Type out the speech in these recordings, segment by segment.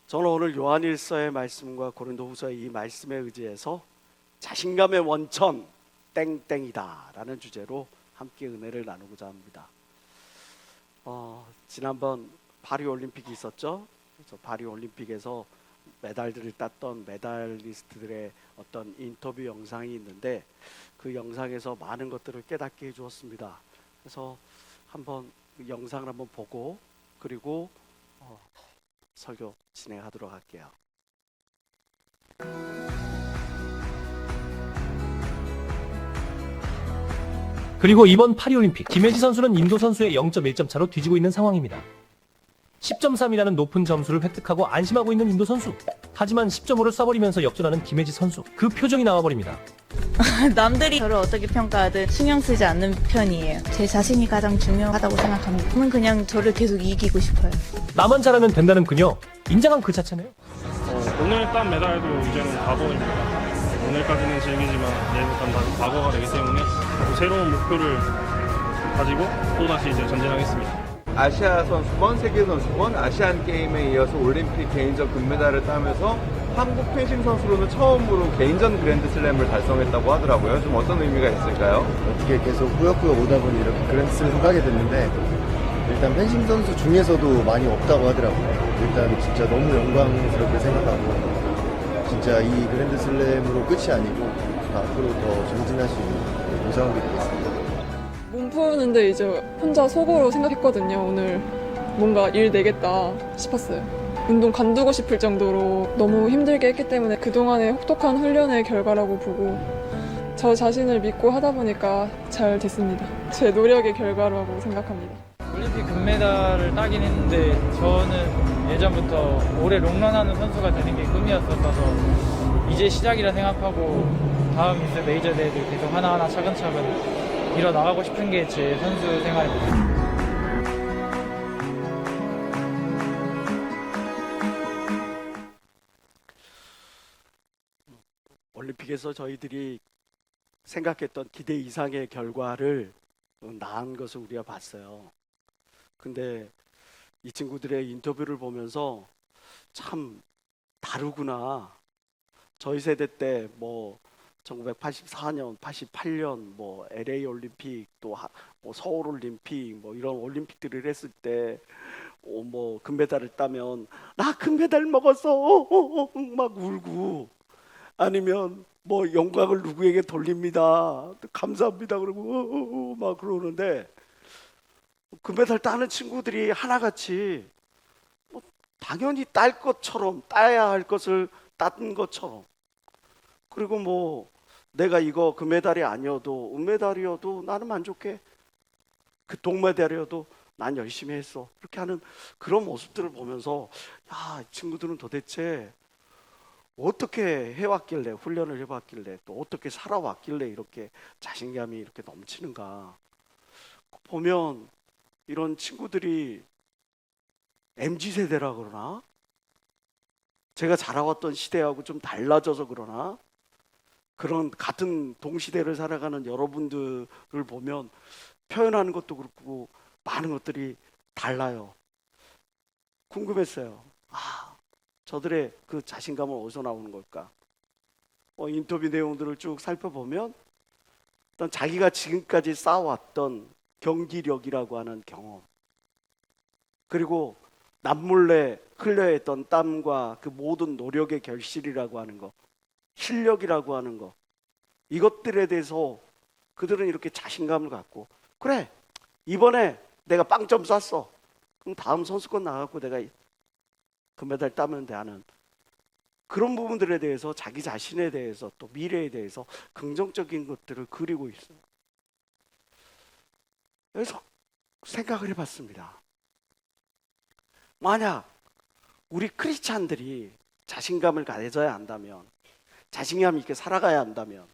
저는 오늘 요한일서의 말씀과 고린도후서의 이 말씀에 의지해서 자신감의 원천 땡땡이다 라는 주제로 함께 은혜를 나누고자 합니다. 지난번 파리올림픽이 있었죠. 그래서 파리올림픽에서 메달들을 땄던 메달리스트들의 어떤 인터뷰 영상이 있는데 그 영상에서 많은 것들을 깨닫게 해주었습니다. 그래서 한번 그 영상을 한번 보고 그리고 설교 진행하도록 할게요. 그리고 이번 파리올림픽 김혜지 선수는 인도 선수의 0.1점 차로 뒤지고 있는 상황입니다. 10.3이라는 높은 점수를 획득하고 안심하고 있는 인도 선수. 하지만 10.5를 쏴버리면서 역전하는 김혜지 선수. 그 표정이 나와버립니다. 남들이 저를 어떻게 평가하든 신경 쓰지 않는 편이에요. 제 자신이 가장 중요하다고 생각합니다. 저는 그냥 저를 계속 이기고 싶어요. 나만 잘하면 된다는 그녀. 인정한 그 자체네요. 오늘 딴 메달도 이제는 과거입니다. 오늘까지는 즐기지만 내일부터는 다 과거가 되기 때문에 또 새로운 목표를 가지고 또다시 이제 전진하겠습니다. 아시아 선수권, 세계 선수권, 아시안 게임에 이어서 올림픽 개인전 금메달을 따면서 한국 펜싱 선수로는 처음으로 개인전 그랜드슬램을 달성했다고 하더라고요. 좀 어떤 의미가 있을까요? 어떻게 계속 꾸역꾸역 오다 보니 이렇게 그랜드슬램 가게 됐는데 일단 펜싱 선수 중에서도 많이 없다고 하더라고요. 일단 진짜 너무 영광스럽게 생각하고 진짜 이 그랜드슬램으로 끝이 아니고 앞으로 더 전진할 수 있는 보상하게 되겠습니다. 몸 푸는데 이제 혼자 속으로 생각했거든요. 오늘 뭔가 일 내겠다 싶었어요. 운동 관두고 싶을 정도로 너무 힘들게 했기 때문에 그동안의 혹독한 훈련의 결과라고 보고 저 자신을 믿고 하다 보니까 잘 됐습니다. 제 노력의 결과라고 생각합니다. 올림픽 금메달을 따긴 했는데 저는 예전부터 올해 롱런하는 선수가 되는 게 꿈이었어서 이제 시작이라 생각하고 다음 이제 메이저 대회들 계속 하나하나 차근차근 밀어나가고 싶은 게 제 선수 생활입니다. 올림픽에서 저희들이 생각했던 기대 이상의 결과를 낳은 것을 우리가 봤어요. 근데 이 친구들의 인터뷰를 보면서 참 다르구나. 저희 세대 때 뭐 1984년, 88년 뭐 LA 올림픽 또 뭐 서울 올림픽 뭐 이런 올림픽들을 했을 때 뭐 금메달을 따면 나 금메달 먹었어 막 울고 아니면 뭐 영광을 누구에게 돌립니다 감사합니다 그러고 막 그러는데 금메달 따는 친구들이 하나같이 뭐 당연히 딸 것처럼 따야 할 것을 딴 것처럼 그리고 뭐 내가 이거 금메달이 아니어도 은메달이어도 나는 만족해 그 동메달이어도 난 열심히 했어 이렇게 하는 그런 모습들을 보면서 야, 이 친구들은 도대체 어떻게 해왔길래 훈련을 해봤길래 또 어떻게 살아왔길래 이렇게 자신감이 이렇게 넘치는가 보면 이런 친구들이 MZ세대라 그러나 제가 자라왔던 시대하고 좀 달라져서 그러나 그런 같은 동시대를 살아가는 여러분들을 보면 표현하는 것도 그렇고 많은 것들이 달라요. 궁금했어요. 저들의 그 자신감은 어디서 나오는 걸까? 인터뷰 내용들을 쭉 살펴보면 일단 자기가 지금까지 쌓아왔던 경기력이라고 하는 경험 그리고 남몰래 흘려했던 땀과 그 모든 노력의 결실이라고 하는 거 실력이라고 하는 거 이것들에 대해서 그들은 이렇게 자신감을 갖고 그래 이번에 내가 빵점 쐈어 그럼 다음 선수권 나가고 내가 금메달 따면 돼 하는 그런 부분들에 대해서 자기 자신에 대해서 또 미래에 대해서 긍정적인 것들을 그리고 있어요. 그래서 생각을 해봤습니다. 만약 우리 크리스찬들이 자신감을 가져야 한다면 자신감 있게 살아가야 한다면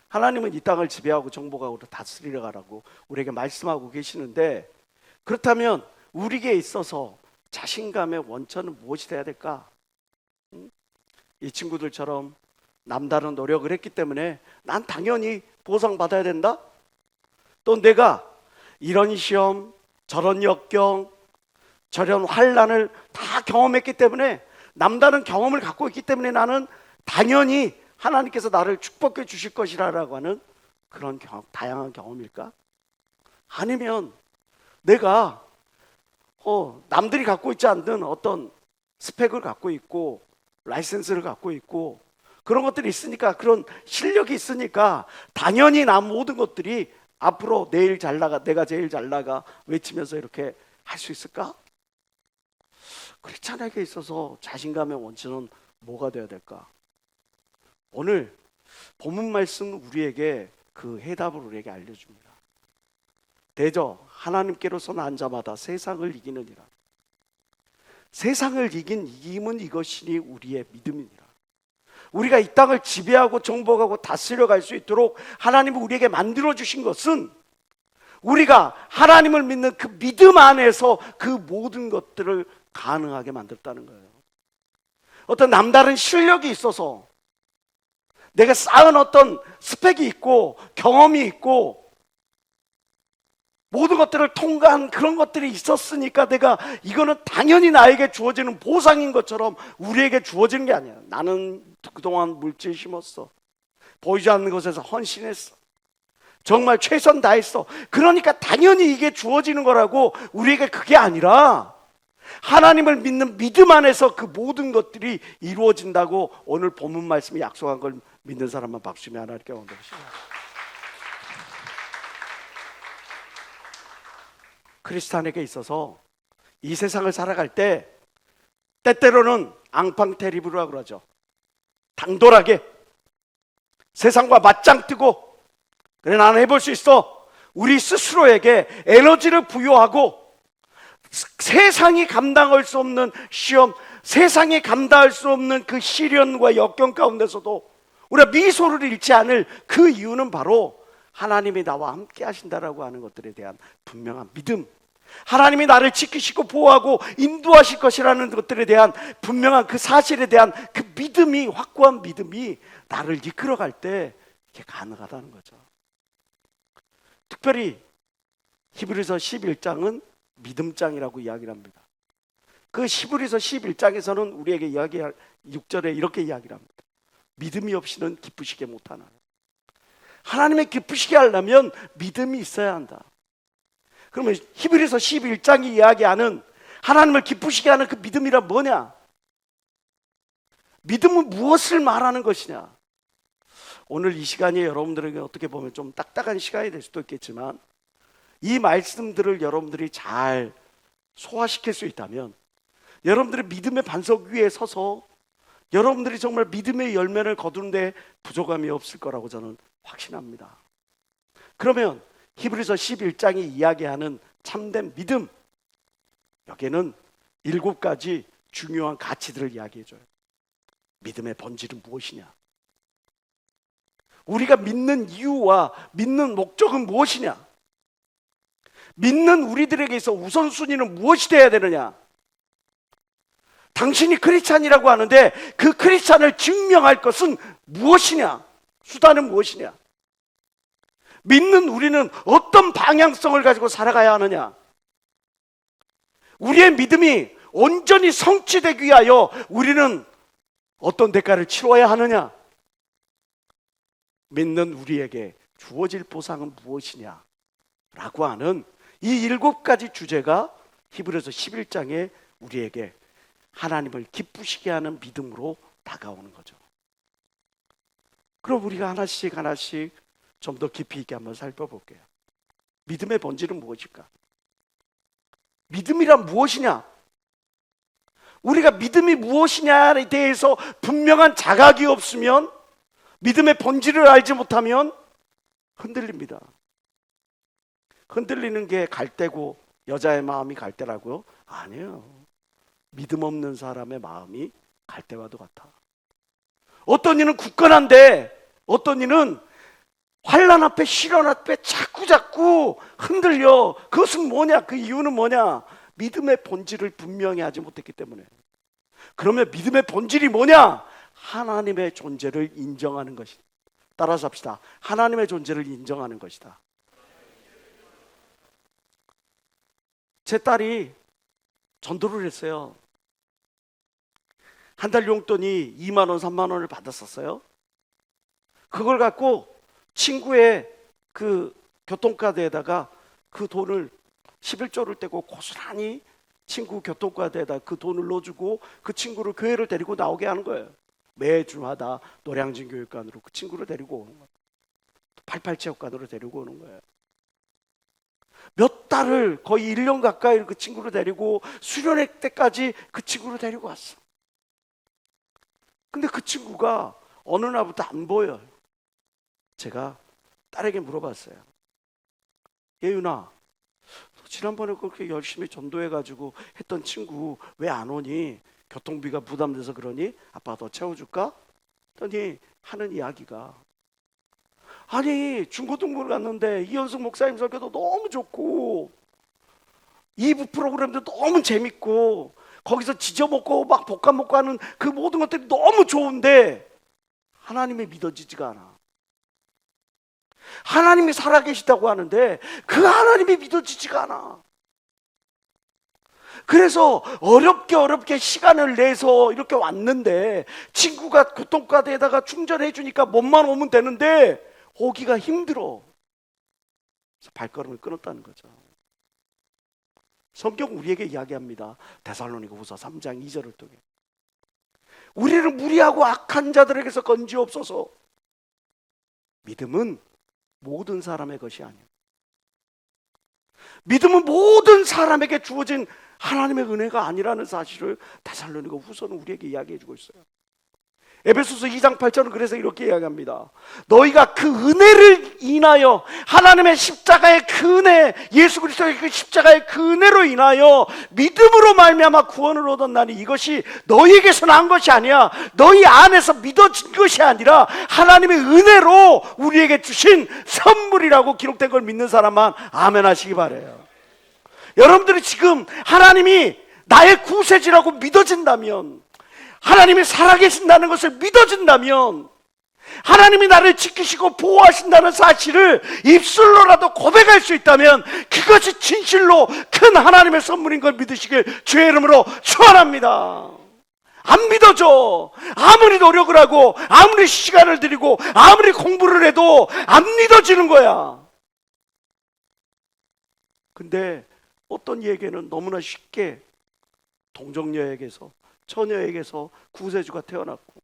하나님은 이 땅을 지배하고 정복하고 다스리려 가라고 우리에게 말씀하고 계시는데 그렇다면 우리에게 있어서 자신감의 원천은 무엇이 돼야 될까? 이 친구들처럼 남다른 노력을 했기 때문에 난 당연히 보상받아야 된다? 또 내가 이런 시험, 저런 역경, 저런 환난을 다 경험했기 때문에 남다른 경험을 갖고 있기 때문에 나는 당연히 하나님께서 나를 축복해 주실 것이라고 하는 그런 다양한 경험일까? 아니면 내가 남들이 갖고 있지 않는 어떤 스펙을 갖고 있고 라이센스를 갖고 있고 그런 것들이 있으니까, 그런 실력이 있으니까 당연히 나 모든 것들이 앞으로 내일 잘 나가, 내가 제일 잘 나가 외치면서 이렇게 할 수 있을까? 크리스찬에게 있어서 자신감의 원천은 뭐가 되어야 될까? 오늘 본문 말씀 우리에게 그 해답을 우리에게 알려줍니다. 대저 하나님께로서 난 자마다 세상을 이기느니라. 세상을 이김은 이것이니 우리의 믿음이니라. 우리가 이 땅을 지배하고 정복하고 다스려 갈 수 있도록 하나님이 우리에게 만들어 주신 것은 우리가 하나님을 믿는 그 믿음 안에서 그 모든 것들을 가능하게 만들었다는 거예요. 어떤 남다른 실력이 있어서 내가 쌓은 어떤 스펙이 있고 경험이 있고 모든 것들을 통과한 그런 것들이 있었으니까 내가 이거는 당연히 나에게 주어지는 보상인 것처럼 우리에게 주어지는 게 아니야. 나는 그동안 물질 심었어. 보이지 않는 것에서 헌신했어. 정말 최선 다했어. 그러니까 당연히 이게 주어지는 거라고, 우리에게 그게 아니라 하나님을 믿는 믿음 안에서 그 모든 것들이 이루어진다고 오늘 본문 말씀이 약속한 걸 믿는 사람만 박수며 하나님께 원드립니다. 크리스찬에게 있어서 이 세상을 살아갈 때 때때로는 앙팡테리브라고 그러죠. 당돌하게 세상과 맞짱 뜨고, 그래 나는 해볼 수 있어, 우리 스스로에게 에너지를 부여하고 세상이 감당할 수 없는 시험, 세상이 감당할 수 없는 그 시련과 역경 가운데서도 우리가 미소를 잃지 않을 그 이유는 바로 하나님이 나와 함께 하신다라고 하는 것들에 대한 분명한 믿음, 하나님이 나를 지키시고 보호하고 인도하실 것이라는 것들에 대한 분명한 그 사실에 대한 그 믿음이, 확고한 믿음이 나를 이끌어갈 때 이게 가능하다는 거죠. 특별히 히브리서 11장은 믿음장이라고 이야기를 합니다. 그 히브리서 11장에서는 우리에게 이야기할 6절에 이렇게 이야기를 합니다. 믿음이 없이는 기쁘시게 못하나. 하나님의 기쁘시게 하려면 믿음이 있어야 한다. 그러면 히브리서 11장이 이야기하는 하나님을 기쁘시게 하는 그 믿음이란 뭐냐? 믿음은 무엇을 말하는 것이냐? 오늘 이 시간이 여러분들에게 어떻게 보면 좀 딱딱한 시간이 될 수도 있겠지만, 이 말씀들을 여러분들이 잘 소화시킬 수 있다면 여러분들의 믿음의 반석 위에 서서 여러분들이 정말 믿음의 열매를 거두는데 부족함이 없을 거라고 저는 확신합니다. 그러면 히브리서 11장이 이야기하는 참된 믿음, 여기에는 7가지 중요한 가치들을 이야기해줘요. 믿음의 본질은 무엇이냐? 우리가 믿는 이유와 믿는 목적은 무엇이냐? 믿는 우리들에게 있어 우선순위는 무엇이 되어야 되느냐? 당신이 크리스찬이라고 하는데 그 크리스찬을 증명할 것은 무엇이냐? 수단은 무엇이냐? 믿는 우리는 어떤 방향성을 가지고 살아가야 하느냐? 우리의 믿음이 온전히 성취되기 위하여 우리는 어떤 대가를 치러야 하느냐? 믿는 우리에게 주어질 보상은 무엇이냐? 라고 하는 이 7가지 주제가 히브리서 11장에 우리에게 하나님을 기쁘시게 하는 믿음으로 다가오는 거죠. 그럼 우리가 하나씩 하나씩 좀 더 깊이 있게 한번 살펴볼게요. 믿음의 본질은 무엇일까? 믿음이란 무엇이냐? 우리가 믿음이 무엇이냐에 대해서 분명한 자각이 없으면, 믿음의 본질을 알지 못하면 흔들립니다. 흔들리는 게 갈대고 여자의 마음이 갈대라고요? 아니에요. 믿음 없는 사람의 마음이 갈대와도 같아. 어떤 이는 굳건한데 어떤 이는 환난 앞에, 시련 앞에 자꾸 흔들려. 그것은 뭐냐? 그 이유는 뭐냐? 믿음의 본질을 분명히 하지 못했기 때문에. 그러면 믿음의 본질이 뭐냐? 하나님의 존재를 인정하는 것이다. 따라서 합시다. 하나님의 존재를 인정하는 것이다. 제 딸이 전도를 했어요. 한 달 용돈이 2만 원, 3만 원을 받았었어요. 그걸 갖고 친구의 그 교통카드에다가 그 돈을 11조를 떼고 고스란히 친구 교통카드에다 그 돈을 넣어주고 그 친구를 교회를 데리고 나오게 하는 거예요. 매주마다 노량진 교육관으로 그 친구를 데리고 오는 거예요. 88체육관으로 데리고 오는 거예요. 몇 달을 거의 1년 가까이 그 친구를 데리고 수련회 때까지 그 친구를 데리고 왔어. 근데 그 친구가 어느 날부터 안 보여요. 제가 딸에게 물어봤어요. 예윤아, 지난번에 그렇게 열심히 전도해가지고 했던 친구 왜 안 오니? 교통비가 부담돼서 그러니? 아빠가 더 채워줄까? 했더니 하는 이야기가, 아니 중고등부를 갔는데 이현숙 목사님 설교도 너무 좋고 2부 프로그램도 너무 재밌고 거기서 지져먹고 막 볶아 먹고 하는 그 모든 것들이 너무 좋은데 하나님이 믿어지지가 않아. 하나님이 살아계시다고 하는데 그 하나님이 믿어지지가 않아. 그래서 어렵게 시간을 내서 이렇게 왔는데 친구가 교통카드에다가 충전해 주니까 몸만 오면 되는데 오기가 힘들어. 그래서 발걸음을 끊었다는 거죠. 성경 우리에게 이야기합니다. 데살로니가후서 3장 2절을 통해 우리를 무리하고 악한 자들에게서 건지옵소서. 믿음은 모든 사람의 것이 아니에요. 믿음은 모든 사람에게 주어진 하나님의 은혜가 아니라는 사실을 데살로니가후서는 우리에게 이야기해 주고 있어요. 에베소서 2장 8절은 그래서 이렇게 이야기합니다. 너희가 그 은혜를 인하여 하나님의 십자가의 그 은혜, 예수 그리스도의 그 십자가의 그 은혜로 인하여 믿음으로 말미암아 구원을 얻었나니 이것이 너희에게서 난 것이 아니야. 너희 안에서 믿어진 것이 아니라 하나님의 은혜로 우리에게 주신 선물이라고 기록된 걸 믿는 사람만 아멘 하시기 바라요. 여러분들이 지금 하나님이 나의 구세주라고 믿어진다면, 하나님이 살아계신다는 것을 믿어진다면, 하나님이 나를 지키시고 보호하신다는 사실을 입술로라도 고백할 수 있다면 그것이 진실로 큰 하나님의 선물인 걸 믿으시길 주의 이름으로 축원합니다. 안 믿어져. 아무리 노력을 하고 아무리 시간을 들이고 아무리 공부를 해도 안 믿어지는 거야. 근데 어떤 이에게는 너무나 쉽게 동정녀에게서, 처녀에게서 구세주가 태어났고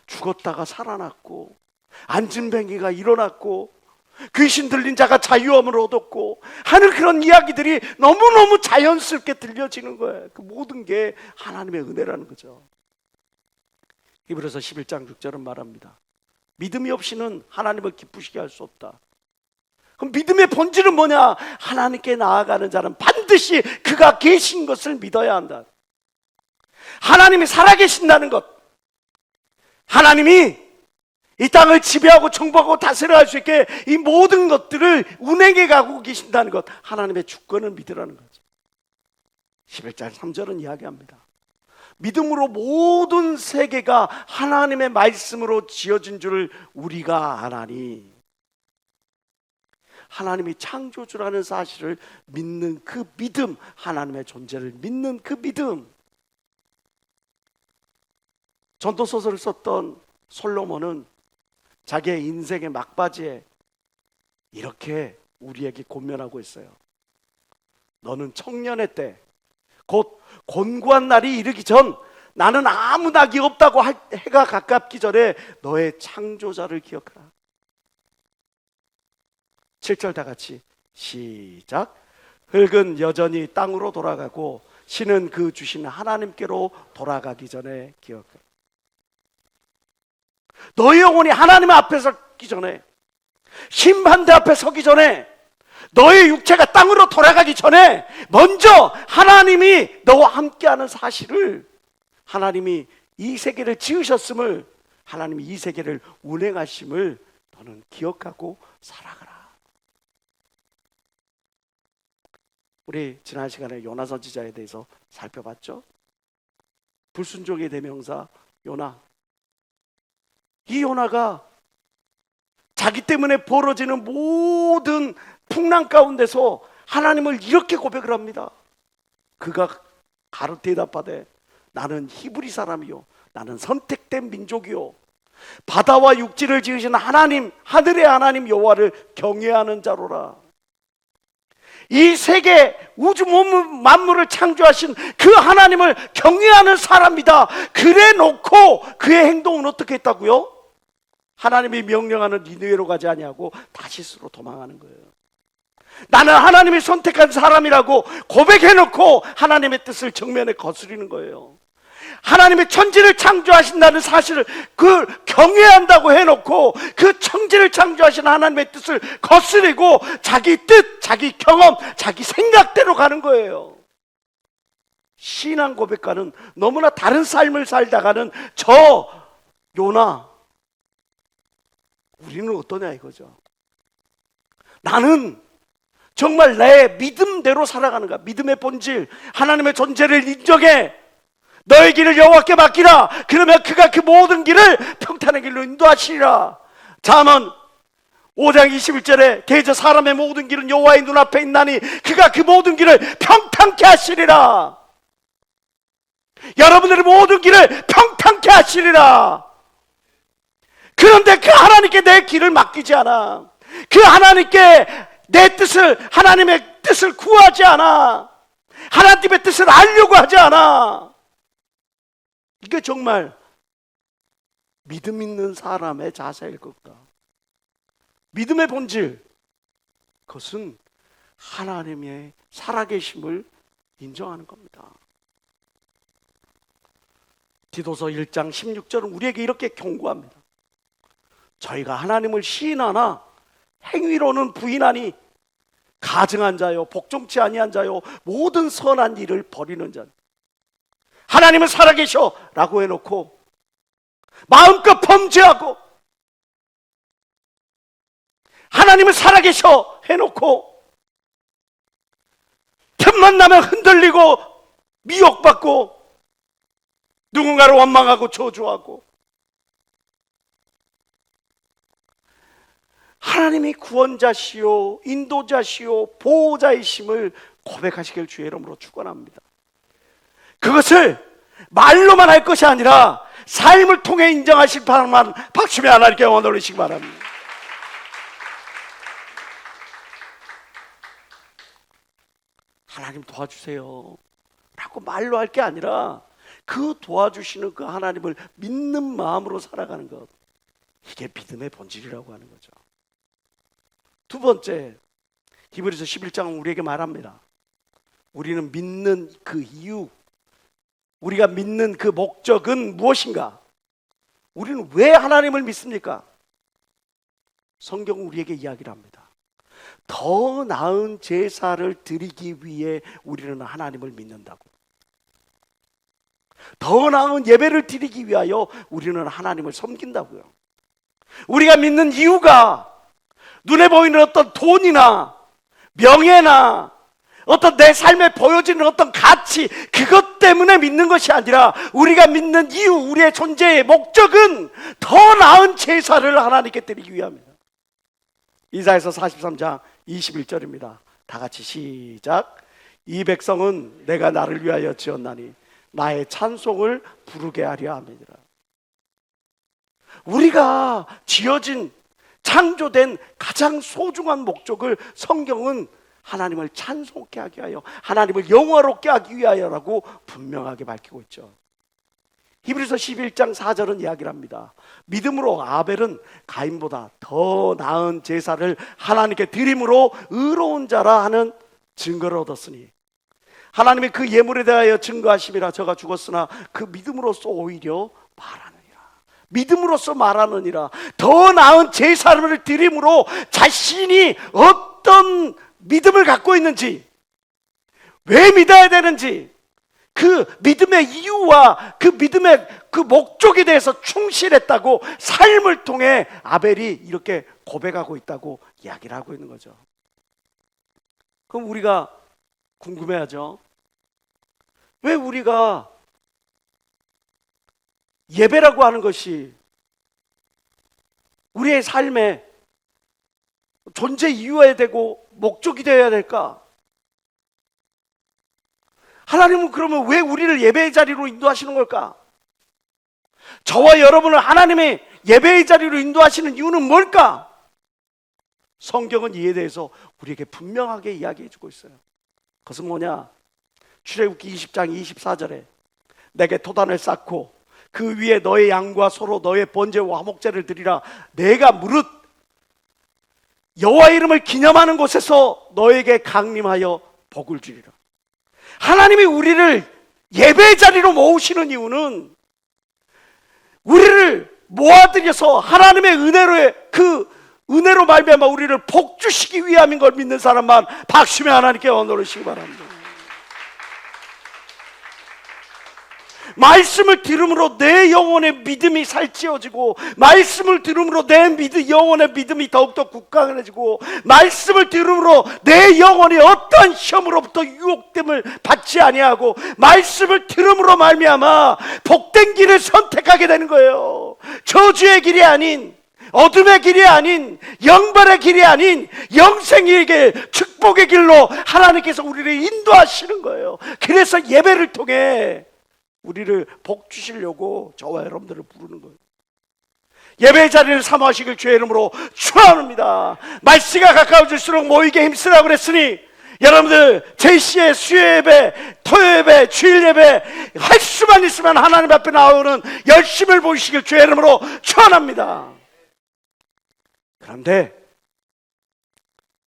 죽었다가 살아났고 안진뱅이가 일어났고 귀신 들린 자가 자유함을 얻었고 하는 그런 이야기들이 너무너무 자연스럽게 들려지는 거예요. 그 모든 게 하나님의 은혜라는 거죠. 히브리서 11장 6절은 말합니다. 믿음이 없이는 하나님을 기쁘시게 할 수 없다. 그럼 믿음의 본질은 뭐냐? 하나님께 나아가는 자는 반드시 그가 계신 것을 믿어야 한다. 하나님이 살아계신다는 것, 하나님이 이 땅을 지배하고 정복하고 다스려할 수 있게 이 모든 것들을 운행해 가고 계신다는 것, 하나님의 주권을 믿으라는 거죠. 11장 3절은 이야기합니다. 믿음으로 모든 세계가 하나님의 말씀으로 지어진 줄을 우리가 아나니, 하나님이 창조주라는 사실을 믿는 그 믿음, 하나님의 존재를 믿는 그 믿음. 전도소설을 썼던 솔로몬은 자기의 인생의 막바지에 이렇게 우리에게 권면하고 있어요. 너는 청년의 때, 곧 곤고한 날이 이르기 전, 나는 아무 낙이 없다고 해가 가깝기 전에 너의 창조자를 기억하라. 7절 다 같이 시작. 흙은 여전히 땅으로 돌아가고 신은 그 주신 하나님께로 돌아가기 전에 기억하라. 너의 영혼이 하나님 앞에 서기 전에, 심판대 앞에 서기 전에, 너의 육체가 땅으로 돌아가기 전에 먼저 하나님이 너와 함께하는 사실을, 하나님이 이 세계를 지으셨음을, 하나님이 이 세계를 운행하심을 너는 기억하고 살아가라. 우리 지난 시간에 요나 선지자에 대해서 살펴봤죠. 불순종의 대명사 요나. 이 요나가 자기 때문에 벌어지는 모든 풍랑 가운데서 하나님을 이렇게 고백을 합니다. 그가 가로 대답하되 나는 히브리 사람이요, 나는 선택된 민족이요, 바다와 육지를 지으신 하나님, 하늘의 하나님 여호와를 경외하는 자로라. 이 세계 우주 만물을 창조하신 그 하나님을 경외하는 사람이다. 그래 놓고 그의 행동은 어떻게 했다고요? 하나님이 명령하는 니느웨로 가지 아니하고 다시스로 도망하는 거예요. 나는 하나님이 선택한 사람이라고 고백해놓고 하나님의 뜻을 정면에 거스리는 거예요. 하나님의 천지를 창조하신다는 사실을 그 경외한다고 해놓고 그 천지를 창조하신 하나님의 뜻을 거스리고 자기 뜻, 자기 경험, 자기 생각대로 가는 거예요. 신앙 고백과는 너무나 다른 삶을 살다가는 저 요나, 우리는 어떠냐 이거죠. 나는 정말 내 믿음대로 살아가는가? 믿음의 본질, 하나님의 존재를 인정해. 너의 길을 여호와께 맡기라. 그러면 그가 그 모든 길을 평탄의 길로 인도하시리라. 잠언 5장 21절에 대저 사람의 모든 길은 여호와의 눈앞에 있나니 그가 그 모든 길을 평탄케 하시리라. 여러분들의 모든 길을 평탄케 하시리라. 그런데 그 하나님께 내 길을 맡기지 않아. 그 하나님께 내 뜻을, 하나님의 뜻을 구하지 않아. 하나님의 뜻을 알려고 하지 않아. 이게 정말 믿음 있는 사람의 자세일 것까? 믿음의 본질, 그것은 하나님의 살아계심을 인정하는 겁니다. 디도서 1장 16절은 우리에게 이렇게 경고합니다. 저희가 하나님을 시인하나 행위로는 부인하니 가증한 자요, 복종치 아니한 자요, 모든 선한 일을 버리는 자. 하나님은 살아계셔 라고 해놓고 마음껏 범죄하고, 하나님은 살아계셔 해놓고 틈만 나면 흔들리고 미혹받고 누군가를 원망하고 저주하고, 하나님이 구원자시요 인도자시요 보호자이심을 고백하시길 주의 이름으로 축원합니다. 그것을 말로만 할 것이 아니라 삶을 통해 인정하실 바람만 박수며 하나님께 영광 돌리시기 바랍니다. 하나님 도와주세요 라고 말로 할 게 아니라 그 도와주시는 그 하나님을 믿는 마음으로 살아가는 것, 이게 믿음의 본질이라고 하는 거죠. 두 번째, 히브리서 11장은 우리에게 말합니다. 우리는 믿는 그 이유, 우리가 믿는 그 목적은 무엇인가? 우리는 왜 하나님을 믿습니까? 성경은 우리에게 이야기를 합니다. 더 나은 제사를 드리기 위해 우리는 하나님을 믿는다고. 더 나은 예배를 드리기 위하여 우리는 하나님을 섬긴다고요. 우리가 믿는 이유가 눈에 보이는 어떤 돈이나 명예나 어떤 내 삶에 보여지는 어떤 가치, 그것 때문에 믿는 것이 아니라 우리가 믿는 이유, 우리의 존재의 목적은 더 나은 제사를 하나님께 드리기 위함입니다. 이사야서 43장 21절입니다. 다 같이 시작. 이 백성은 내가 나를 위하여 지었나니 나의 찬송을 부르게 하려 함이니라. 우리가 지어진, 창조된 가장 소중한 목적을 성경은 하나님을 찬송케 하기 위하여, 하나님을 영화롭게 하기 위하여라고 분명하게 밝히고 있죠. 히브리서 11장 4절은 이야기를 합니다. 믿음으로 아벨은 가인보다 더 나은 제사를 하나님께 드림으로 의로운 자라 하는 증거를 얻었으니 하나님이 그 예물에 대하여 증거하심이라. 저가 죽었으나 그 믿음으로써 오히려 말하느니라. 믿음으로써 말하느니라. 더 나은 제사를 드림으로 자신이 어떤 믿음을 갖고 있는지, 왜 믿어야 되는지, 그 믿음의 이유와 그 믿음의 그 목적에 대해서 충실했다고 삶을 통해 아벨이 이렇게 고백하고 있다고 이야기를 하고 있는 거죠. 그럼 우리가 궁금해하죠. 왜 우리가 예배라고 하는 것이 우리의 삶에 존재 이유여야 되고 목적이 되어야 될까? 하나님은 그러면 왜 우리를 예배의 자리로 인도하시는 걸까? 저와 여러분을 하나님의 예배의 자리로 인도하시는 이유는 뭘까? 성경은 이에 대해서 우리에게 분명하게 이야기해 주고 있어요. 그것은 뭐냐? 출애굽기 20장 24절에 내게 토단을 쌓고 그 위에 너의 양과 소로 너의 번제와 화목제를 드리라. 내가 무릇 여호와 이름을 기념하는 곳에서 너에게 강림하여 복을 주리라. 하나님이 우리를 예배의 자리로 모으시는 이유는 우리를 모아들여서 하나님의 은혜로 말미암아 우리를 복 주시기 위함인 걸 믿는 사람만 박수며 하나님께 언어르시기 바랍니다. 말씀을 들음으로 내 영혼의 믿음이 살찌워지고, 말씀을 들음으로 내 영혼의 믿음이 더욱더 굳건해지고, 말씀을 들음으로 내 영혼이 어떠한 시험으로부터 유혹됨을 받지 아니하고, 말씀을 들음으로 말미암아 복된 길을 선택하게 되는 거예요. 저주의 길이 아닌, 어둠의 길이 아닌, 영벌의 길이 아닌 영생의 길, 축복의 길로 하나님께서 우리를 인도하시는 거예요. 그래서 예배를 통해 우리를 복 주시려고 저와 여러분들을 부르는 거예요. 예배의 자리를 사모하시길 주의 이름으로 축원합니다. 말씨가 가까워질수록 모이게 힘쓰라고 그랬으니 여러분들 제시의 수요 예배, 토요 예배, 주일 예배 할 수만 있으면 하나님 앞에 나오는 열심을 보이시길 주의 이름으로 축원합니다. 그런데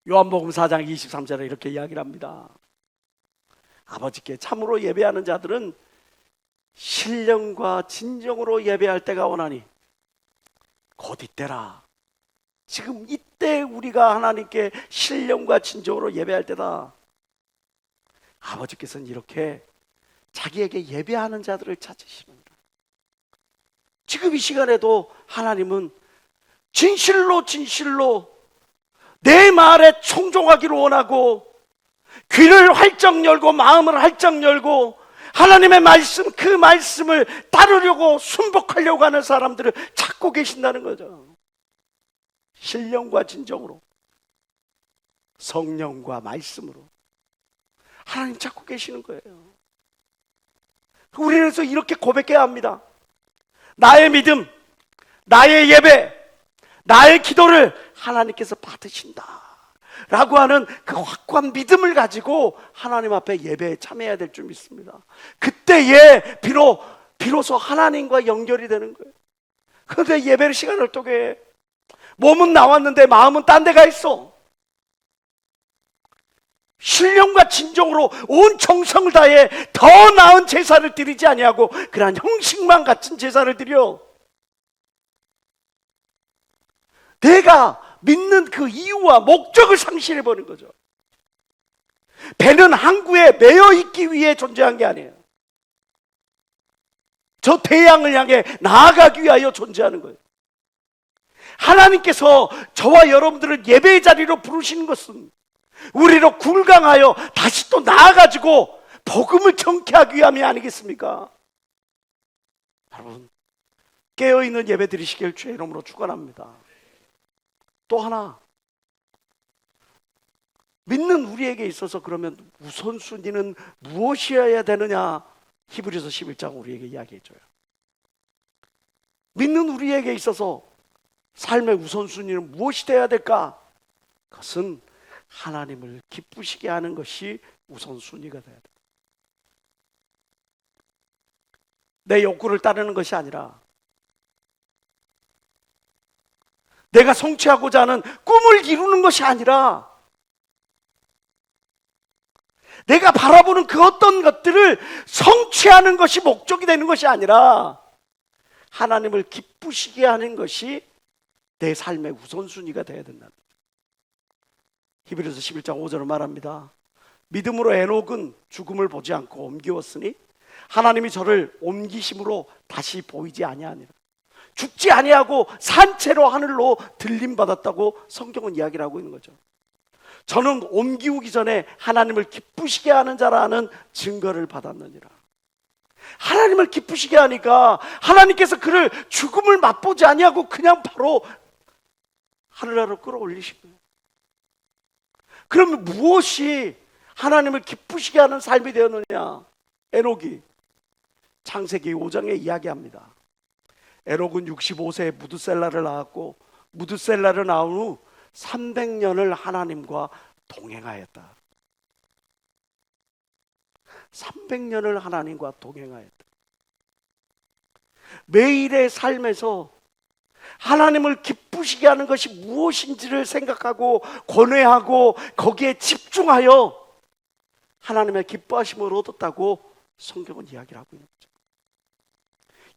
요한복음 4장 23절에 이렇게 이야기를 합니다. 아버지께 참으로 예배하는 자들은 신령과 진정으로 예배할 때가 오나니 곧 이때라. 지금 이때 우리가 하나님께 신령과 진정으로 예배할 때다. 아버지께서는 이렇게 자기에게 예배하는 자들을 찾으십니다. 지금 이 시간에도 하나님은 진실로 내 말에 청종하기를 원하고, 귀를 활짝 열고 마음을 활짝 열고 하나님의 말씀, 그 말씀을 따르려고 순복하려고 하는 사람들을 찾고 계신다는 거죠. 신령과 진정으로, 성령과 말씀으로 하나님 찾고 계시는 거예요. 우리는 그래서 이렇게 고백해야 합니다. 나의 믿음, 나의 예배, 나의 기도를 하나님께서 받으신다 라고 하는 그 확고한 믿음을 가지고 하나님 앞에 예배에 참여해야 될 줄 믿습니다. 그때에 비로소 하나님과 연결이 되는 거예요. 그런데 예배 시간을 어떻게, 몸은 나왔는데 마음은 딴 데 가 있어. 신령과 진정으로 온 정성을 다해 더 나은 제사를 드리지 아니하고 그러한 형식만 갖춘 제사를 드려. 내가 믿는 그 이유와 목적을 상실해버린 거죠. 배는 항구에 매여 있기 위해 존재한 게 아니에요. 저 태양을 향해 나아가기 위하여 존재하는 거예요. 하나님께서 저와 여러분들을 예배의 자리로 부르시는 것은 우리로 굴강하여 다시 또 나아가지고 복음을 전케하기 위함이 아니겠습니까? 여러분, 깨어있는 예배 드리시길 주의 이름으로 축원합니다. 또 하나, 믿는 우리에게 있어서 그러면 우선순위는 무엇이어야 되느냐? 히브리서 11장 우리에게 이야기해줘요. 믿는 우리에게 있어서 삶의 우선순위는 무엇이 되어야 될까? 그것은 하나님을 기쁘시게 하는 것이 우선순위가 되어야 돼. 내 욕구를 따르는 것이 아니라 내가 성취하고자 하는 꿈을 이루는 것이 아니라 내가 바라보는 그 어떤 것들을 성취하는 것이 목적이 되는 것이 아니라 하나님을 기쁘시게 하는 것이 내 삶의 우선순위가 되어야 된다는 거죠. 히브리서 11장 5절을 말합니다. 믿음으로 에녹은 죽음을 보지 않고 옮기었으니 하나님이 저를 옮기심으로 다시 보이지 아니하니라. 죽지 아니하고 산채로 하늘로 들림받았다고 성경은 이야기를 하고 있는 거죠. 저는 옮기우기 전에 하나님을 기쁘시게 하는 자라는 증거를 받았느니라. 하나님을 기쁘시게 하니까 하나님께서 그를 죽음을 맛보지 아니하고 그냥 바로 하늘나라로 끌어올리신 거예요. 그러면 무엇이 하나님을 기쁘시게 하는 삶이 되었느냐? 에녹이 창세기 5장에 이야기합니다. 에녹은 65세에 무드셀라를 낳았고 무드셀라를 낳은 후 300년을 하나님과 동행하였다. 300년을 하나님과 동행하였다. 매일의 삶에서 하나님을 기쁘시게 하는 것이 무엇인지를 생각하고 권회하고 거기에 집중하여 하나님의 기뻐하심을 얻었다고 성경은 이야기를 하고 있는 거죠.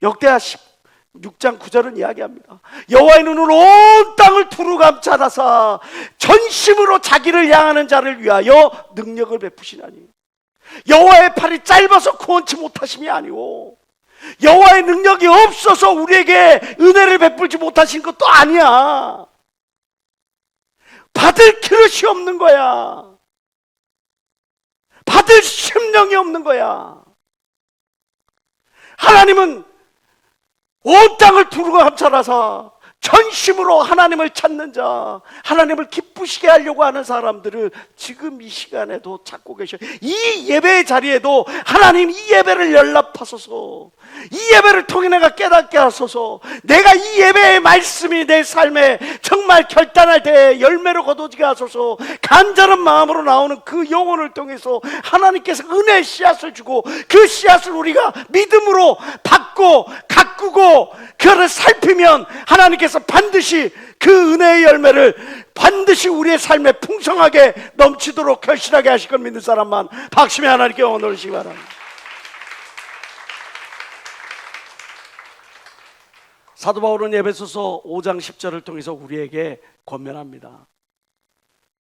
역대하 16장 9절은 이야기합니다. 여호와의 눈은 온 땅을 두루 감찰하사 전심으로 자기를 향하는 자를 위하여 능력을 베푸시나니 여호와의 팔이 짧아서 구원치 못하심이 아니오, 여호와의 능력이 없어서 우리에게 은혜를 베풀지 못하신 것도 아니야. 받을 그릇이 없는 거야. 받을 심령이 없는 거야. 하나님은 온 땅을 두루 감찰하사 전심으로 하나님을 찾는 자, 하나님을 기쁘시게 하려고 하는 사람들을 지금 이 시간에도 찾고 계셔요. 이 예배의 자리에도 하나님 이 예배를 연락하소서, 이 예배를 통해 내가 깨닫게 하소서, 내가 이 예배의 말씀이 내 삶에 정말 결단할 때 열매로 거두지게 하소서. 간절한 마음으로 나오는 그 영혼을 통해서 하나님께서 은혜의 씨앗을 주고 그 씨앗을 우리가 믿음으로 받고 가꾸고 그를 살피면 하나님께서 반드시 그 은혜의 열매를 반드시 우리의 삶에 풍성하게 넘치도록 결실하게 하실 걸 믿는 사람만 박심에 하나님께 영광 돌리시기 바랍니다. 사도 바울은 에베소서 5장 10절을 통해서 우리에게 권면합니다.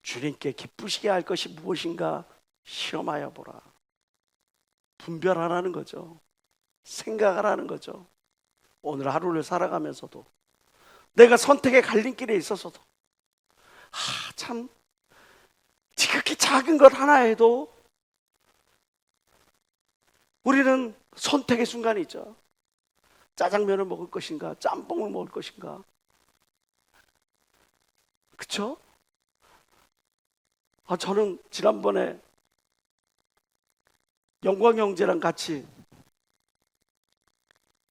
주님께 기쁘시게 할 것이 무엇인가 시험하여 보라. 분별하라는 거죠. 생각하라는 거죠. 오늘 하루를 살아가면서도 내가 선택의 갈림길에 있어서도 참 지극히 작은 것 하나에도 우리는 선택의 순간이 있죠. 짜장면을 먹을 것인가, 짬뽕을 먹을 것인가. 그쵸? 저는 지난번에 영광 형제랑 같이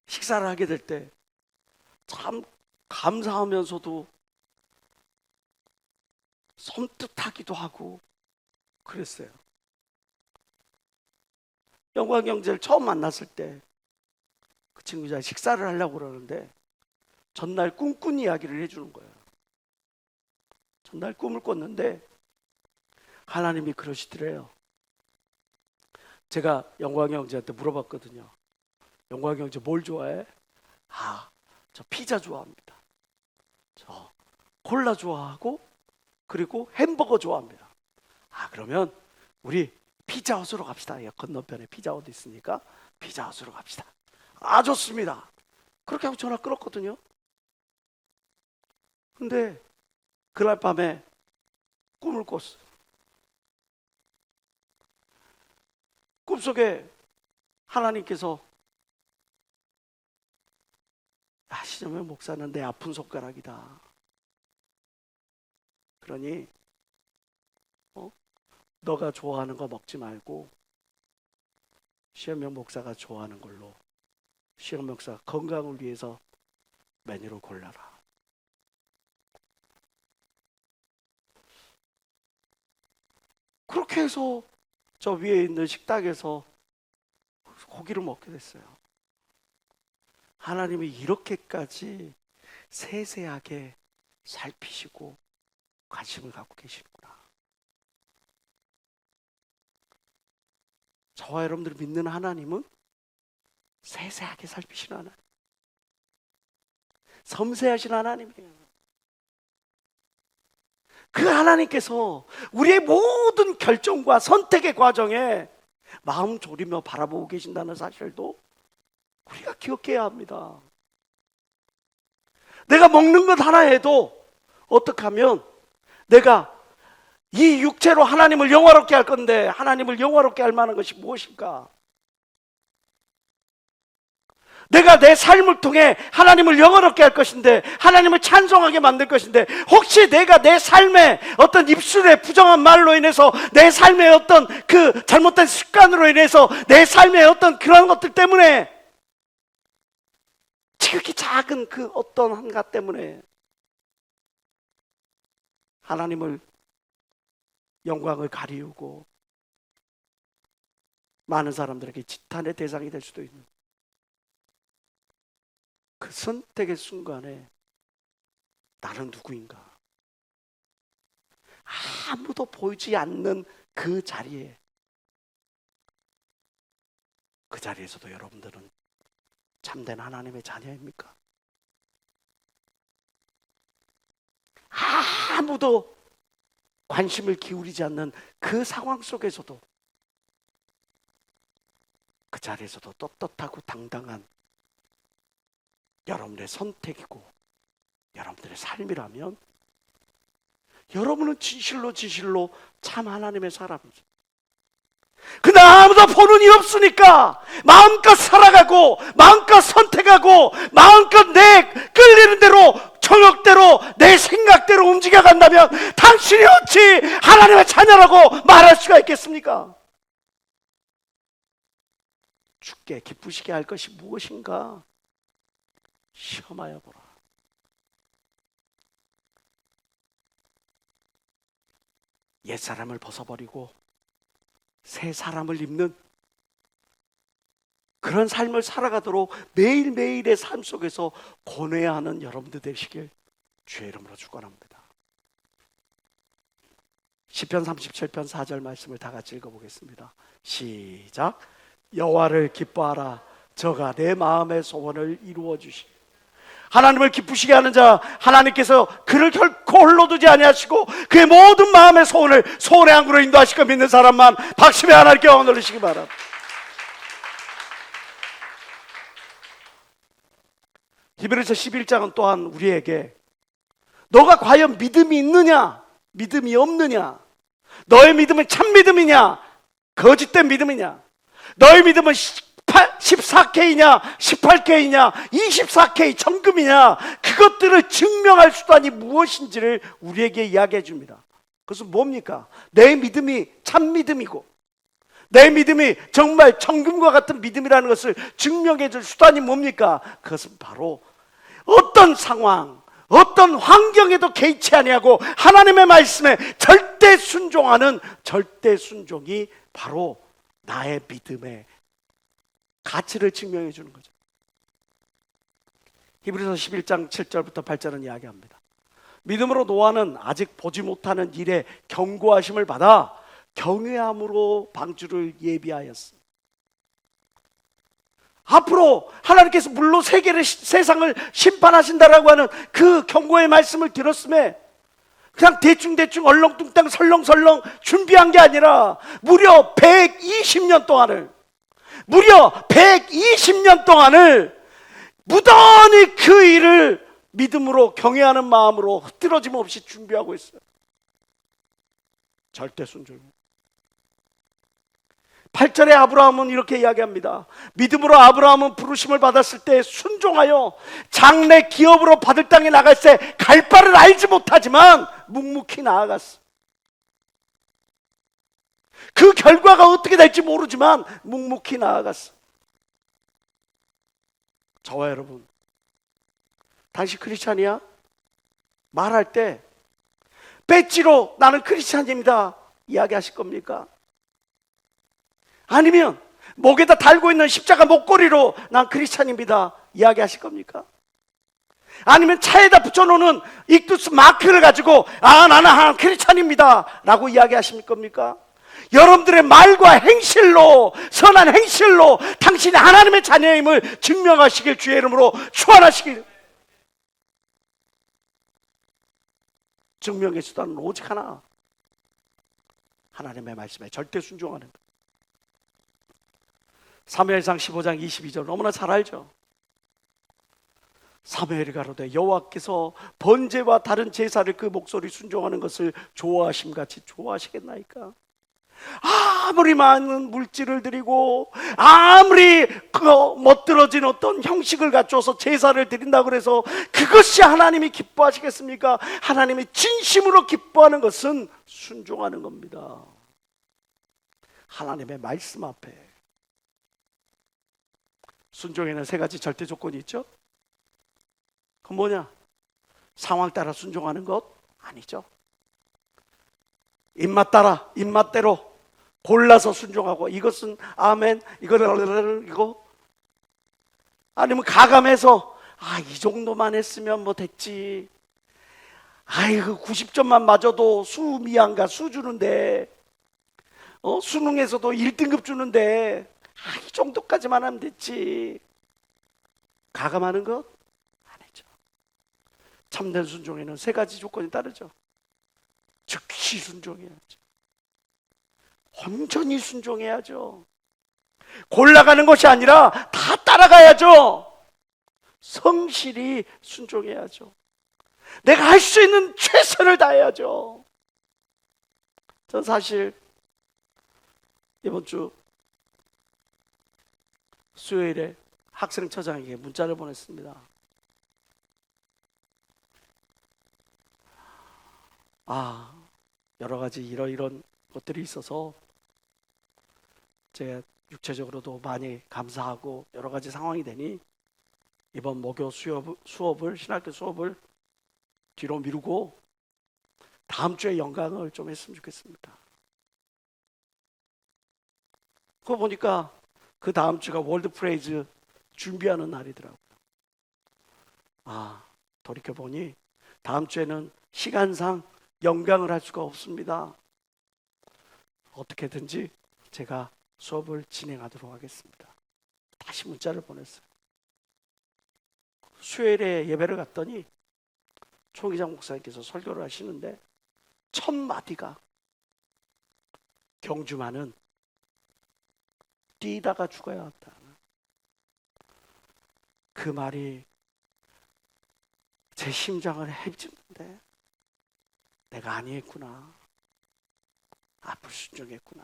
식사를 하게 될 때 참 감사하면서도 섬뜩하기도 하고 그랬어요. 영광 형제를 처음 만났을 때 그 친구가 식사를 하려고 그러는데 전날 꿈꾼 이야기를 해주는 거예요. 전날 꿈을 꿨는데 하나님이 그러시더래요. 제가 영광 형제한테 물어봤거든요. 영광 형제 뭘 좋아해? 저 피자 좋아합니다. 저 콜라 좋아하고 그리고 햄버거 좋아합니다. 그러면 우리 피자헛으로 갑시다. 건너편에 피자헛 있으니까 피자헛으로 갑시다. 좋습니다. 그렇게 하고 전화 끊었거든요. 근데 그날 밤에 꿈을 꿨어요. 꿈속에 하나님께서 시점의 목사는 내 아픈 손가락이다. 그러니 너가 좋아하는 거 먹지 말고 시험명 목사가 좋아하는 걸로 시험 목사 건강을 위해서 메뉴를 골라라. 그렇게 해서 저 위에 있는 식탁에서 고기를 먹게 됐어요. 하나님이 이렇게까지 세세하게 살피시고 관심을 갖고 계시는구나. 저와 여러분들이 믿는 하나님은 세세하게 살피시는 하나님, 섬세하신 하나님이에요. 그 하나님께서 우리의 모든 결정과 선택의 과정에 마음 졸이며 바라보고 계신다는 사실도 우리가 기억해야 합니다. 내가 먹는 것 하나에도 어떻게 하면 내가 이 육체로 하나님을 영화롭게 할 건데 하나님을 영화롭게 할 만한 것이 무엇일까? 내가 내 삶을 통해 하나님을 영화롭게 할 것인데, 하나님을 찬송하게 만들 것인데, 혹시 내가 내 삶에 어떤 입술의 부정한 말로 인해서, 내 삶의 어떤 그 잘못된 습관으로 인해서, 내 삶의 어떤 그런 것들 때문에, 지극히 작은 그 어떤 한가 때문에 하나님을 영광을 가리우고 많은 사람들에게 지탄의 대상이 될 수도 있는 그 선택의 순간에 나는 누구인가? 아무도 보이지 않는 그 자리에, 그 자리에서도 여러분들은 참된 하나님의 자녀입니까? 아무도 관심을 기울이지 않는 그 상황 속에서도, 그 자리에서도 떳떳하고 당당한 여러분의 선택이고 여러분들의 삶이라면, 여러분은 진실로 참 하나님의 사람이죠. 근데 아무도 보는 이 없으니까 마음껏 살아가고, 마음껏 선택하고, 마음껏 내 끌리는 대로, 정욕대로, 내 생각대로 움직여 간다면 당신이 어찌 하나님의 자녀라고 말할 수가 있겠습니까? 주께 기쁘시게 할 것이 무엇인가 시험하여 보라. 옛사람을 벗어버리고 새 사람을 입는 그런 삶을 살아가도록 매일매일의 삶 속에서 권해야 하는 여러분들 되시길 주의 이름으로 축원합니다. 시편 37편 4절 말씀을 다 같이 읽어보겠습니다. 시작. 여호와를 기뻐하라. 저가 내 마음의 소원을 이루어 주시. 하나님을 기쁘시게 하는 자, 하나님께서 그를 결코 홀로 두지 아니하시고 그의 모든 마음의 소원을 소원의 항구로 인도하실 거 믿는 사람만 박심의 하나님께 영광 돌리시기 바랍니다. 히브리서 11장은 또한 우리에게 너가 과연 믿음이 있느냐, 믿음이 없느냐, 너의 믿음은 참 믿음이냐, 거짓된 믿음이냐, 너의 믿음은 14K냐 18K냐 24K 정금이냐, 그것들을 증명할 수단이 무엇인지를 우리에게 이야기해 줍니다. 그것은 뭡니까? 내 믿음이 참 믿음이고 내 믿음이 정말 정금과 같은 믿음이라는 것을 증명해 줄 수단이 뭡니까? 그것은 바로 어떤 상황, 어떤 환경에도 개의치 아니하고 하나님의 말씀에 절대 순종하는 절대 순종이 바로 나의 믿음의 가치를 증명해 주는 거죠. 히브리서 11장 7절부터 8절은 이야기합니다. 믿음으로 노아는 아직 보지 못하는 일에 경고하심을 받아 경외함으로 방주를 예비하였습니다. 앞으로 하나님께서 물로 세상을 심판하신다라고 하는 그 경고의 말씀을 들었음에 그냥 대충 얼렁뚱땅 설렁설렁 준비한 게 아니라 무려 120년 동안을 무던히 그 일을 믿음으로 경외하는 마음으로 흐트러짐 없이 준비하고 있어요. 절대 순종. 8절에 아브라함은 이렇게 이야기합니다. 믿음으로 아브라함은 부르심을 받았을 때 순종하여 장래 기업으로 받을 땅에 나갈 때 갈 바를 알지 못하지만 묵묵히 나아갔어. 그 결과가 어떻게 될지 모르지만 묵묵히 나아갔어. 저와 여러분, 당신 크리스찬이야? 말할 때 배지로 나는 크리스찬입니다 이야기하실 겁니까? 아니면 목에다 달고 있는 십자가 목걸이로 난 크리스찬입니다 이야기하실 겁니까? 아니면 차에다 붙여놓는 익투스 마크를 가지고 나는 크리스찬입니다 라고 이야기하실 겁니까? 여러분들의 말과 행실로, 선한 행실로 당신이 하나님의 자녀임을 증명하시길 주의 이름으로 축원하시길. 증명의 수단은 오직 하나, 하나님의 말씀에 절대 순종하는 것. 사무엘상 15장 22절 너무나 잘 알죠. 사무엘이 가로되 여호와께서 번제와 다른 제사를 그 목소리 순종하는 것을 좋아하심같이 좋아하시겠나이까? 아무리 많은 물질을 드리고 아무리 멋들어진 어떤 형식을 갖춰서 제사를 드린다고 해서 그것이 하나님이 기뻐하시겠습니까? 하나님이 진심으로 기뻐하는 것은 순종하는 겁니다. 하나님의 말씀 앞에. 순종에는 세 가지 절대 조건이 있죠. 그건 뭐냐? 상황 따라 순종하는 것 아니죠. 입맛 따라, 입맛대로 골라서 순종하고, 이것은 아멘, 이거 아니면 가감해서 이 정도만 했으면 뭐 됐지. 아이고 90점만 맞아도 수미양가 수 주는데, 수능에서도 1등급 주는데 이 정도까지만 하면 됐지. 가감하는 것 아니죠. 참된 순종에는 세 가지 조건이 따르죠. 즉시 순종해야죠. 온전히 순종해야죠. 골라가는 것이 아니라 다 따라가야죠. 성실히 순종해야죠. 내가 할 수 있는 최선을 다해야죠. 전 사실 이번 주 수요일에 학생처장에게 문자를 보냈습니다. 여러 가지 이런 것들이 있어서 제가 육체적으로도 많이 감사하고 여러 가지 상황이 되니 이번 목요 수업을 신학교 수업을 뒤로 미루고 다음 주에 영광을 좀 했으면 좋겠습니다. 그거 보니까 그 다음 주가 월드 프레이즈 준비하는 날이더라고요. 돌이켜보니 다음 주에는 시간상 영광을 할 수가 없습니다. 어떻게든지 제가 수업을 진행하도록 하겠습니다. 다시 문자를 보냈어요. 수요일에 예배를 갔더니 총회장 목사님께서 설교를 하시는데 첫 마디가 경주마는 뛰다가 죽어야 한다. 그 말이 제 심장을 헤집는데 내가 아니했구나. 불순종했구나.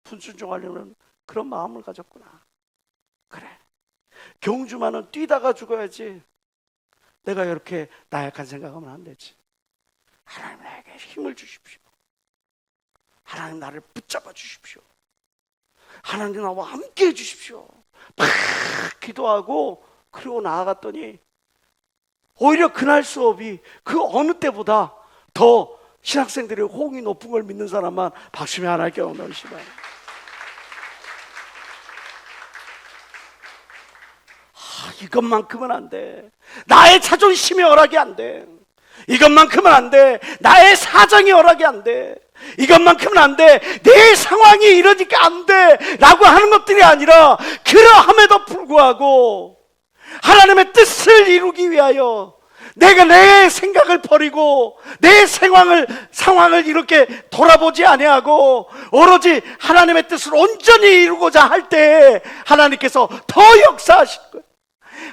불순종하려는 그런 마음을 가졌구나. 그래. 경주마는 뛰다가 죽어야지. 내가 이렇게 나약한 생각하면 안 되지. 하나님 나에게 힘을 주십시오. 하나님 나를 붙잡아 주십시오. 하나님 나와 함께 해 주십시오. 막 기도하고 그리고 나아갔더니 오히려 그날 수업이 그 어느 때보다 더 신학생들의 호응이 높은 걸 믿는 사람만 박수며 하나님께 원하시다. 이것만큼은 안 돼. 나의 자존심이 허락이 안 돼. 이것만큼은 안 돼. 나의 사정이 허락이 안 돼. 이것만큼은 안 돼. 내 상황이 이러니까 안 돼. 라고 하는 것들이 아니라 그러함에도 불구하고 하나님의 뜻을 이루기 위하여 내가 내 생각을 버리고 내 상황을 이렇게 돌아보지 아니하고 오로지 하나님의 뜻을 온전히 이루고자 할 때 하나님께서 더 역사하실 거예요.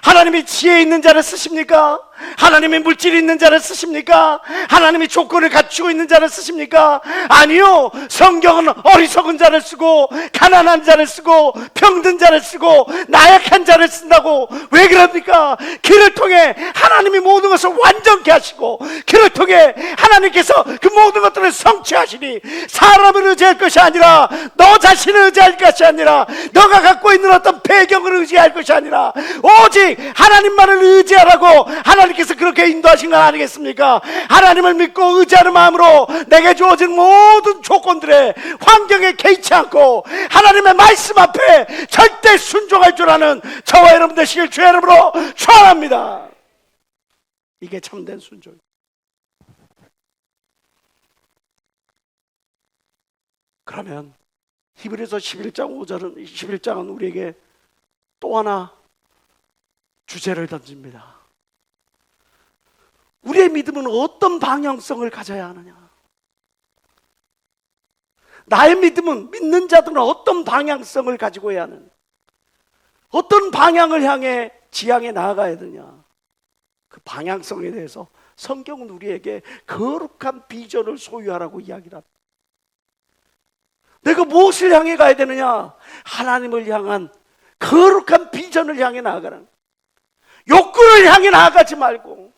하나님이 지혜 있는 자를 쓰십니까? 하나님이 물질이 있는 자를 쓰십니까? 하나님이 조건을 갖추고 있는 자를 쓰십니까? 아니요. 성경은 어리석은 자를 쓰고 가난한 자를 쓰고 병든 자를 쓰고 나약한 자를 쓴다고. 왜 그럽니까? 그를 통해 하나님이 모든 것을 완전케 하시고 그를 통해 하나님께서 그 모든 것들을 성취하시니 사람을 의지할 것이 아니라 너 자신을 의지할 것이 아니라 너가 갖고 있는 어떤 배경을 의지할 것이 아니라 오직 하나님만을 의지하라고 하나님께서 그렇게 인도하신 거 아니겠습니까? 하나님을 믿고 의지하는 마음으로 내게 주어진 모든 조건들에 환경에 개의치 않고 하나님의 말씀 앞에 절대 순종할 줄 아는 저와 여러분 되시길 주의 이름으로 축원합니다. 이게 참된 순종. 그러면 히브리서 11장은 우리에게 또 하나 주제를 던집니다. 우리의 믿음은 어떤 방향성을 가져야 하느냐? 나의 믿음은, 믿는 자들은 어떤 방향성을 가지고 해야 하느냐? 어떤 방향을 향해 지향해 나아가야 되냐? 그 방향성에 대해서 성경은 우리에게 거룩한 비전을 소유하라고 이야기를 합니다. 내가 무엇을 향해 가야 되느냐? 하나님을 향한 거룩한 비전을 향해 나아가는, 욕구를 향해 나아가지 말고,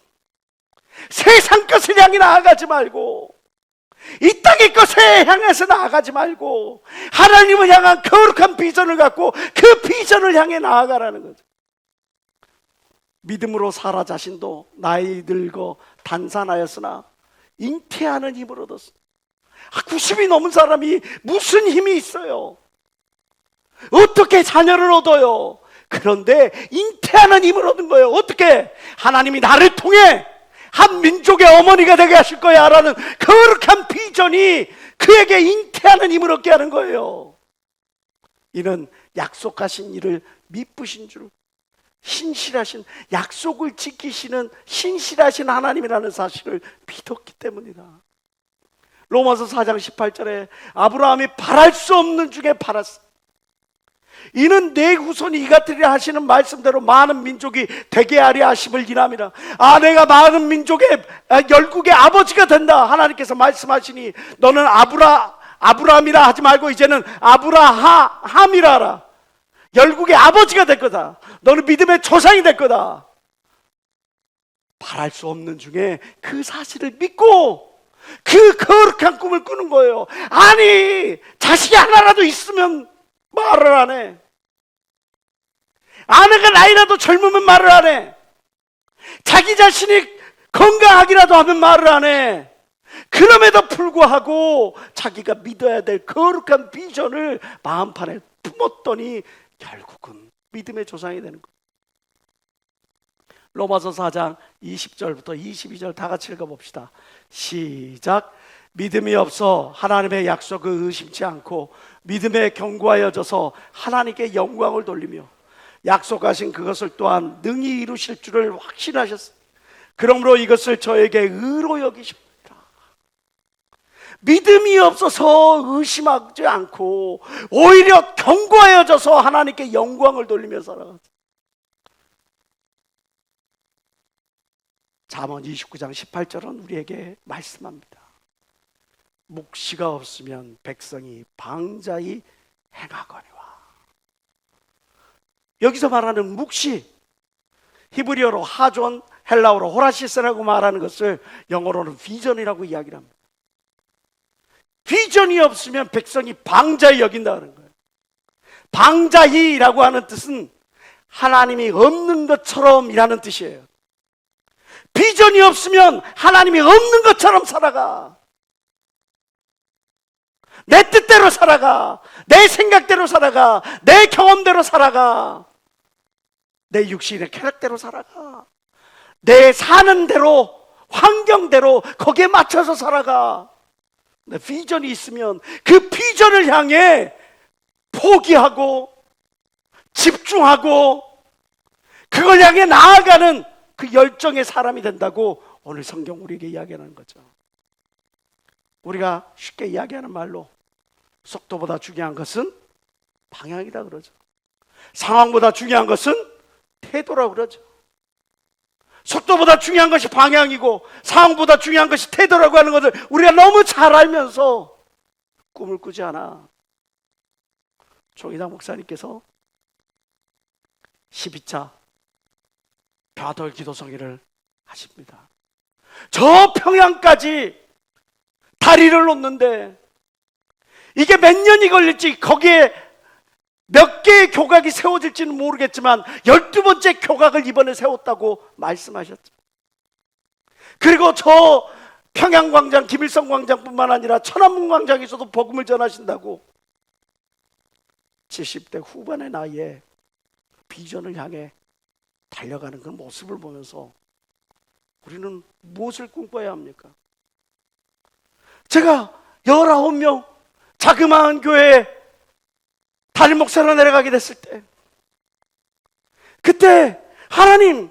세상 것을 향해 나아가지 말고, 이 땅의 것에 향해서 나아가지 말고, 하나님을 향한 거룩한 비전을 갖고 그 비전을 향해 나아가라는 거죠. 믿음으로 사라 자신도 나이 들고 단산하였으나 잉태하는 힘을 얻었어. 90이 넘은 사람이 무슨 힘이 있어요? 어떻게 자녀를 얻어요? 그런데 잉태하는 힘을 얻은 거예요. 어떻게? 하나님이 나를 통해 한 민족의 어머니가 되게 하실 거야 라는 거룩한 비전이 그에게 잉태하는 힘을 얻게 하는 거예요. 이는 약속하신 일을 미쁘신 줄, 신실하신, 약속을 지키시는 신실하신 하나님이라는 사실을 믿었기 때문이다. 로마서 4장 18절에 아브라함이 바랄 수 없는 중에 바랐어. 이는 내 후손이 이 같으리라 하시는 말씀대로 많은 민족이 되게 하려 하심을 인함이라. 내가 많은 민족의 열국의 아버지가 된다. 하나님께서 말씀하시니 너는 아브라함이라 하지 말고 이제는 아브라함이라 하라. 열국의 아버지가 될 거다. 너는 믿음의 조상이 될 거다. 바랄 수 없는 중에 그 사실을 믿고 그 거룩한 꿈을 꾸는 거예요. 아니, 자식이 하나라도 있으면 말을 안 해. 아내가 나이라도 젊으면 말을 안 해. 자기 자신이 건강하기라도 하면 말을 안 해. 그럼에도 불구하고 자기가 믿어야 될 거룩한 비전을 마음판에 품었더니 결국은 믿음의 조상이 되는 거예요. 로마서 4장 20절부터 22절 다 같이 읽어봅시다. 시작. 믿음이 없어 하나님의 약속을 의심치 않고 믿음에 견고하여져서 하나님께 영광을 돌리며 약속하신 그것을 또한 능히 이루실 줄을 확신하셨습니다. 그러므로 이것을 저에게 의로 여기십니다. 믿음이 없어서 의심하지 않고 오히려 견고하여져서 하나님께 영광을 돌리며 살아가죠. 잠언 29장 18절은 우리에게 말씀합니다. 묵시가 없으면 백성이 방자히 행하거니와. 여기서 말하는 묵시, 히브리어로 하존, 헬라어로 호라시스라고 말하는 것을 영어로는 비전이라고 이야기를 합니다. 비전이 없으면 백성이 방자히 여긴다는 거예요. 방자히라고 하는 뜻은 하나님이 없는 것처럼이라는 뜻이에요. 비전이 없으면 하나님이 없는 것처럼 살아가. 내 뜻대로 살아가. 내 생각대로 살아가. 내 경험대로 살아가. 내 육신의 쾌락대로 살아가. 내 사는 대로, 환경대로 거기에 맞춰서 살아가. 내 비전이 있으면 그 비전을 향해 포기하고 집중하고 그걸 향해 나아가는 그 열정의 사람이 된다고 오늘 성경 우리에게 이야기하는 거죠. 우리가 쉽게 이야기하는 말로 속도보다 중요한 것은 방향이다 그러죠. 상황보다 중요한 것은 태도라고 그러죠. 속도보다 중요한 것이 방향이고 상황보다 중요한 것이 태도라고 하는 것을 우리가 너무 잘 알면서 꿈을 꾸지 않아. 조이당 목사님께서 12차 벼돌 기도성회를 하십니다. 저 평양까지 다리를 놓는데 이게 몇 년이 걸릴지, 거기에 몇 개의 교각이 세워질지는 모르겠지만 12번째 교각을 이번에 세웠다고 말씀하셨죠. 그리고 저 평양광장, 김일성광장뿐만 아니라 천안문광장에서도 복음을 전하신다고 70대 후반의 나이에 비전을 향해 달려가는 그 모습을 보면서 우리는 무엇을 꿈꿔야 합니까? 제가 19명 자그마한 교회에 담임 목사로 내려가게 됐을 때, 그때 하나님,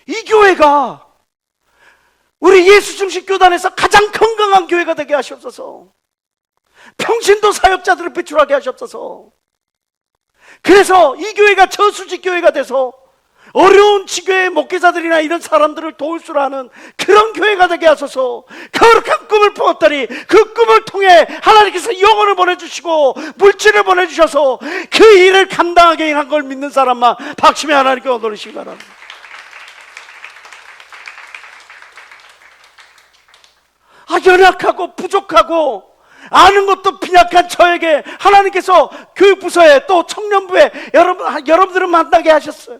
이 교회가 우리 예수 중심 교단에서 가장 건강한 교회가 되게 하시옵소서. 평신도 사역자들을 배출하게 하시옵소서. 그래서 이 교회가 저수지 교회가 돼서 어려운 지교의 목회자들이나 이런 사람들을 도울 줄 아는 그런 교회가 되게 하소서. 거룩한 꿈을 품었더니 그 꿈을 통해 하나님께서 영혼을 보내주시고 물질을 보내주셔서 그 일을 감당하게 한 걸 믿는 사람만 박수며 하나님께 얻어내시기 바랍니다. 연약하고 부족하고 아는 것도 빈약한 저에게 하나님께서 교육부서에 또 청년부에 여러분들을 만나게 하셨어요.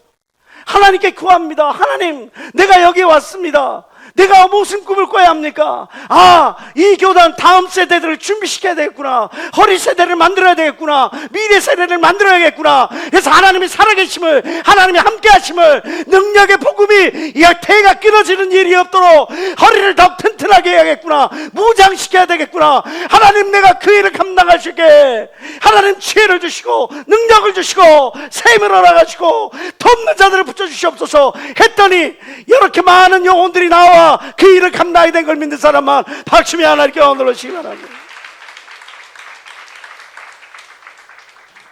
하나님께 구합니다. 하나님, 내가 여기 왔습니다. 내가 무슨 꿈을 꿔야 합니까? 이 교단 다음 세대들을 준비시켜야 되겠구나. 허리 세대를 만들어야 되겠구나. 미래 세대를 만들어야겠구나. 그래서 하나님이 살아계심을, 하나님이 함께 하심을, 능력의 복음이 태가 끊어지는 일이 없도록 허리를 더 튼튼하게 해야겠구나. 무장시켜야 되겠구나. 하나님, 내가 그 일을 감당할 수 있게 하나님 지혜를 주시고 능력을 주시고 셈을 허락하시고 돕는 자들을 붙여주시옵소서 했더니 이렇게 많은 영혼들이 나와 그 일을 감당하게 된 걸 믿는 사람만 박수며 하나님께 얻어주시기 바랍니다.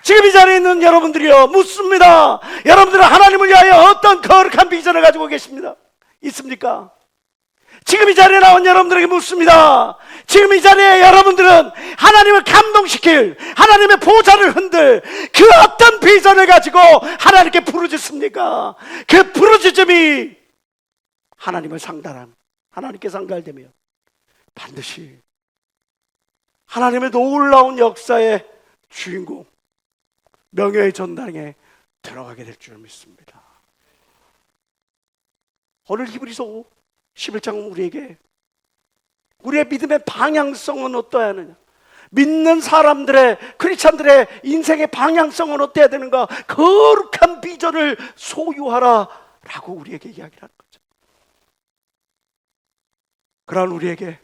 지금 이 자리에 있는 여러분들이요, 묻습니다. 여러분들은 하나님을 위하여 어떤 거룩한 비전을 가지고 계십니다? 있습니까? 지금 이 자리에 나온 여러분들에게 묻습니다. 지금 이 자리에 여러분들은 하나님을 감동시킬, 하나님의 보좌를 흔들 그 어떤 비전을 가지고 하나님께 부르짖습니까? 그 부르짖음이 하나님을 상달한, 하나님께 상달되며 반드시 하나님의 놀라운 역사의 주인공, 명예의 전당에 들어가게 될 줄 믿습니다. 오늘 히브리서 11장은 우리의 믿음의 방향성은 어떠해야 하느냐, 믿는 사람들의, 크리스찬들의 인생의 방향성은 어때야 되는가, 거룩한 비전을 소유하라 라고 우리에게 이야기를 하는 거죠. 그러한 우리에게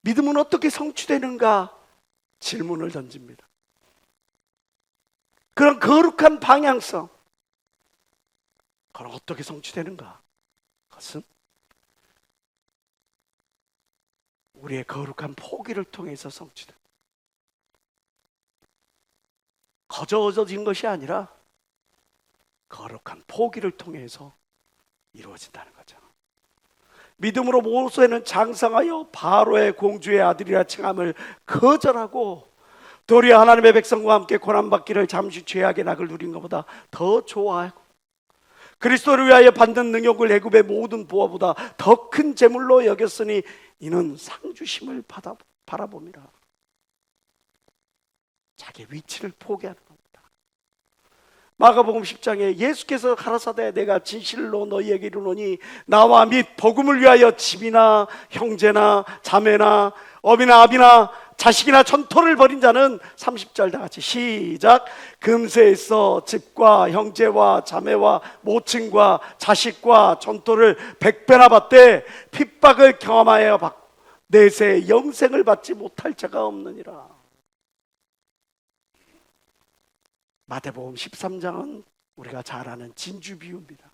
믿음은 어떻게 성취되는가 질문을 던집니다. 그런 거룩한 방향성, 그럼 어떻게 성취되는가? 그것은 우리의 거룩한 포기를 통해서 성취됩니다. 거저어진 것이 아니라 거룩한 포기를 통해서 이루어진다는 거죠. 믿음으로 모세는 장성하여 바로의 공주의 아들이라 칭함을 거절하고 도리어 하나님의 백성과 함께 고난받기를 잠시 죄악의 낙을 누린 것보다 더 좋아하고 그리스도를 위하여 받는 능력을 애굽의 모든 보화보다 더 큰 재물로 여겼으니 이는 상주심을 바라봅니다. 자기의 위치를 포기하는 겁니다. 마가복음 10장에 예수께서 가라사대 내가 진실로 너희에게 이르노니 나와 및 복음을 위하여 집이나 형제나 자매나 어미나 아비나 자식이나 전토를 벌인 자는 30절 다 같이 시작. 금세에서 집과 형제와 자매와 모친과 자식과 전토를 100배나 받되 핍박을 경험하여 내세 영생을 받지 못할 자가 없느니라. 마태복음 13장은 우리가 잘 아는 진주 비유입니다.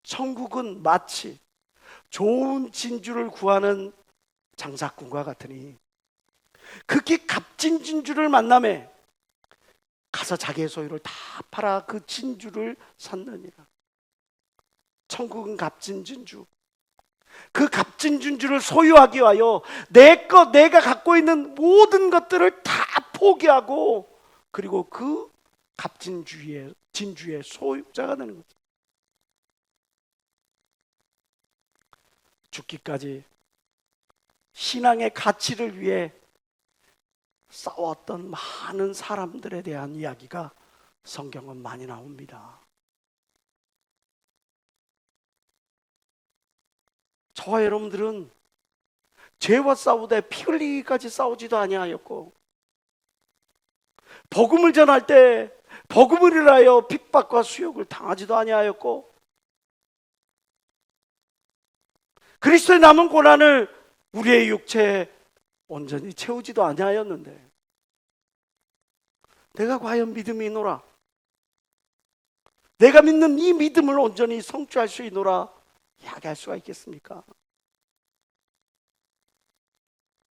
천국은 마치 좋은 진주를 구하는 장사꾼과 같으니 극히 값진 진주를 만남에 가서 자기의 소유를 다 팔아 그 진주를 샀느니라. 천국은 값진 진주, 그 값진 진주를 소유하기 위하여 내가 갖고 있는 모든 것들을 다 포기하고 그리고 그 값진 진주의 소유자가 되는 거죠. 죽기까지 신앙의 가치를 위해 싸웠던 많은 사람들에 대한 이야기가 성경은 많이 나옵니다. 저와 여러분들은 죄와 싸우되 피 흘리기까지 싸우지도 아니하였고 복음을 전할 때 복음을 위하여 핍박과 수욕을 당하지도 아니하였고 그리스도의 남은 고난을 우리의 육체에 온전히 채우지도 아니하였는데 내가 과연 믿음이 있노라, 내가 믿는 이 믿음을 온전히 성취할 수 있노라 이야기할 수가 있겠습니까?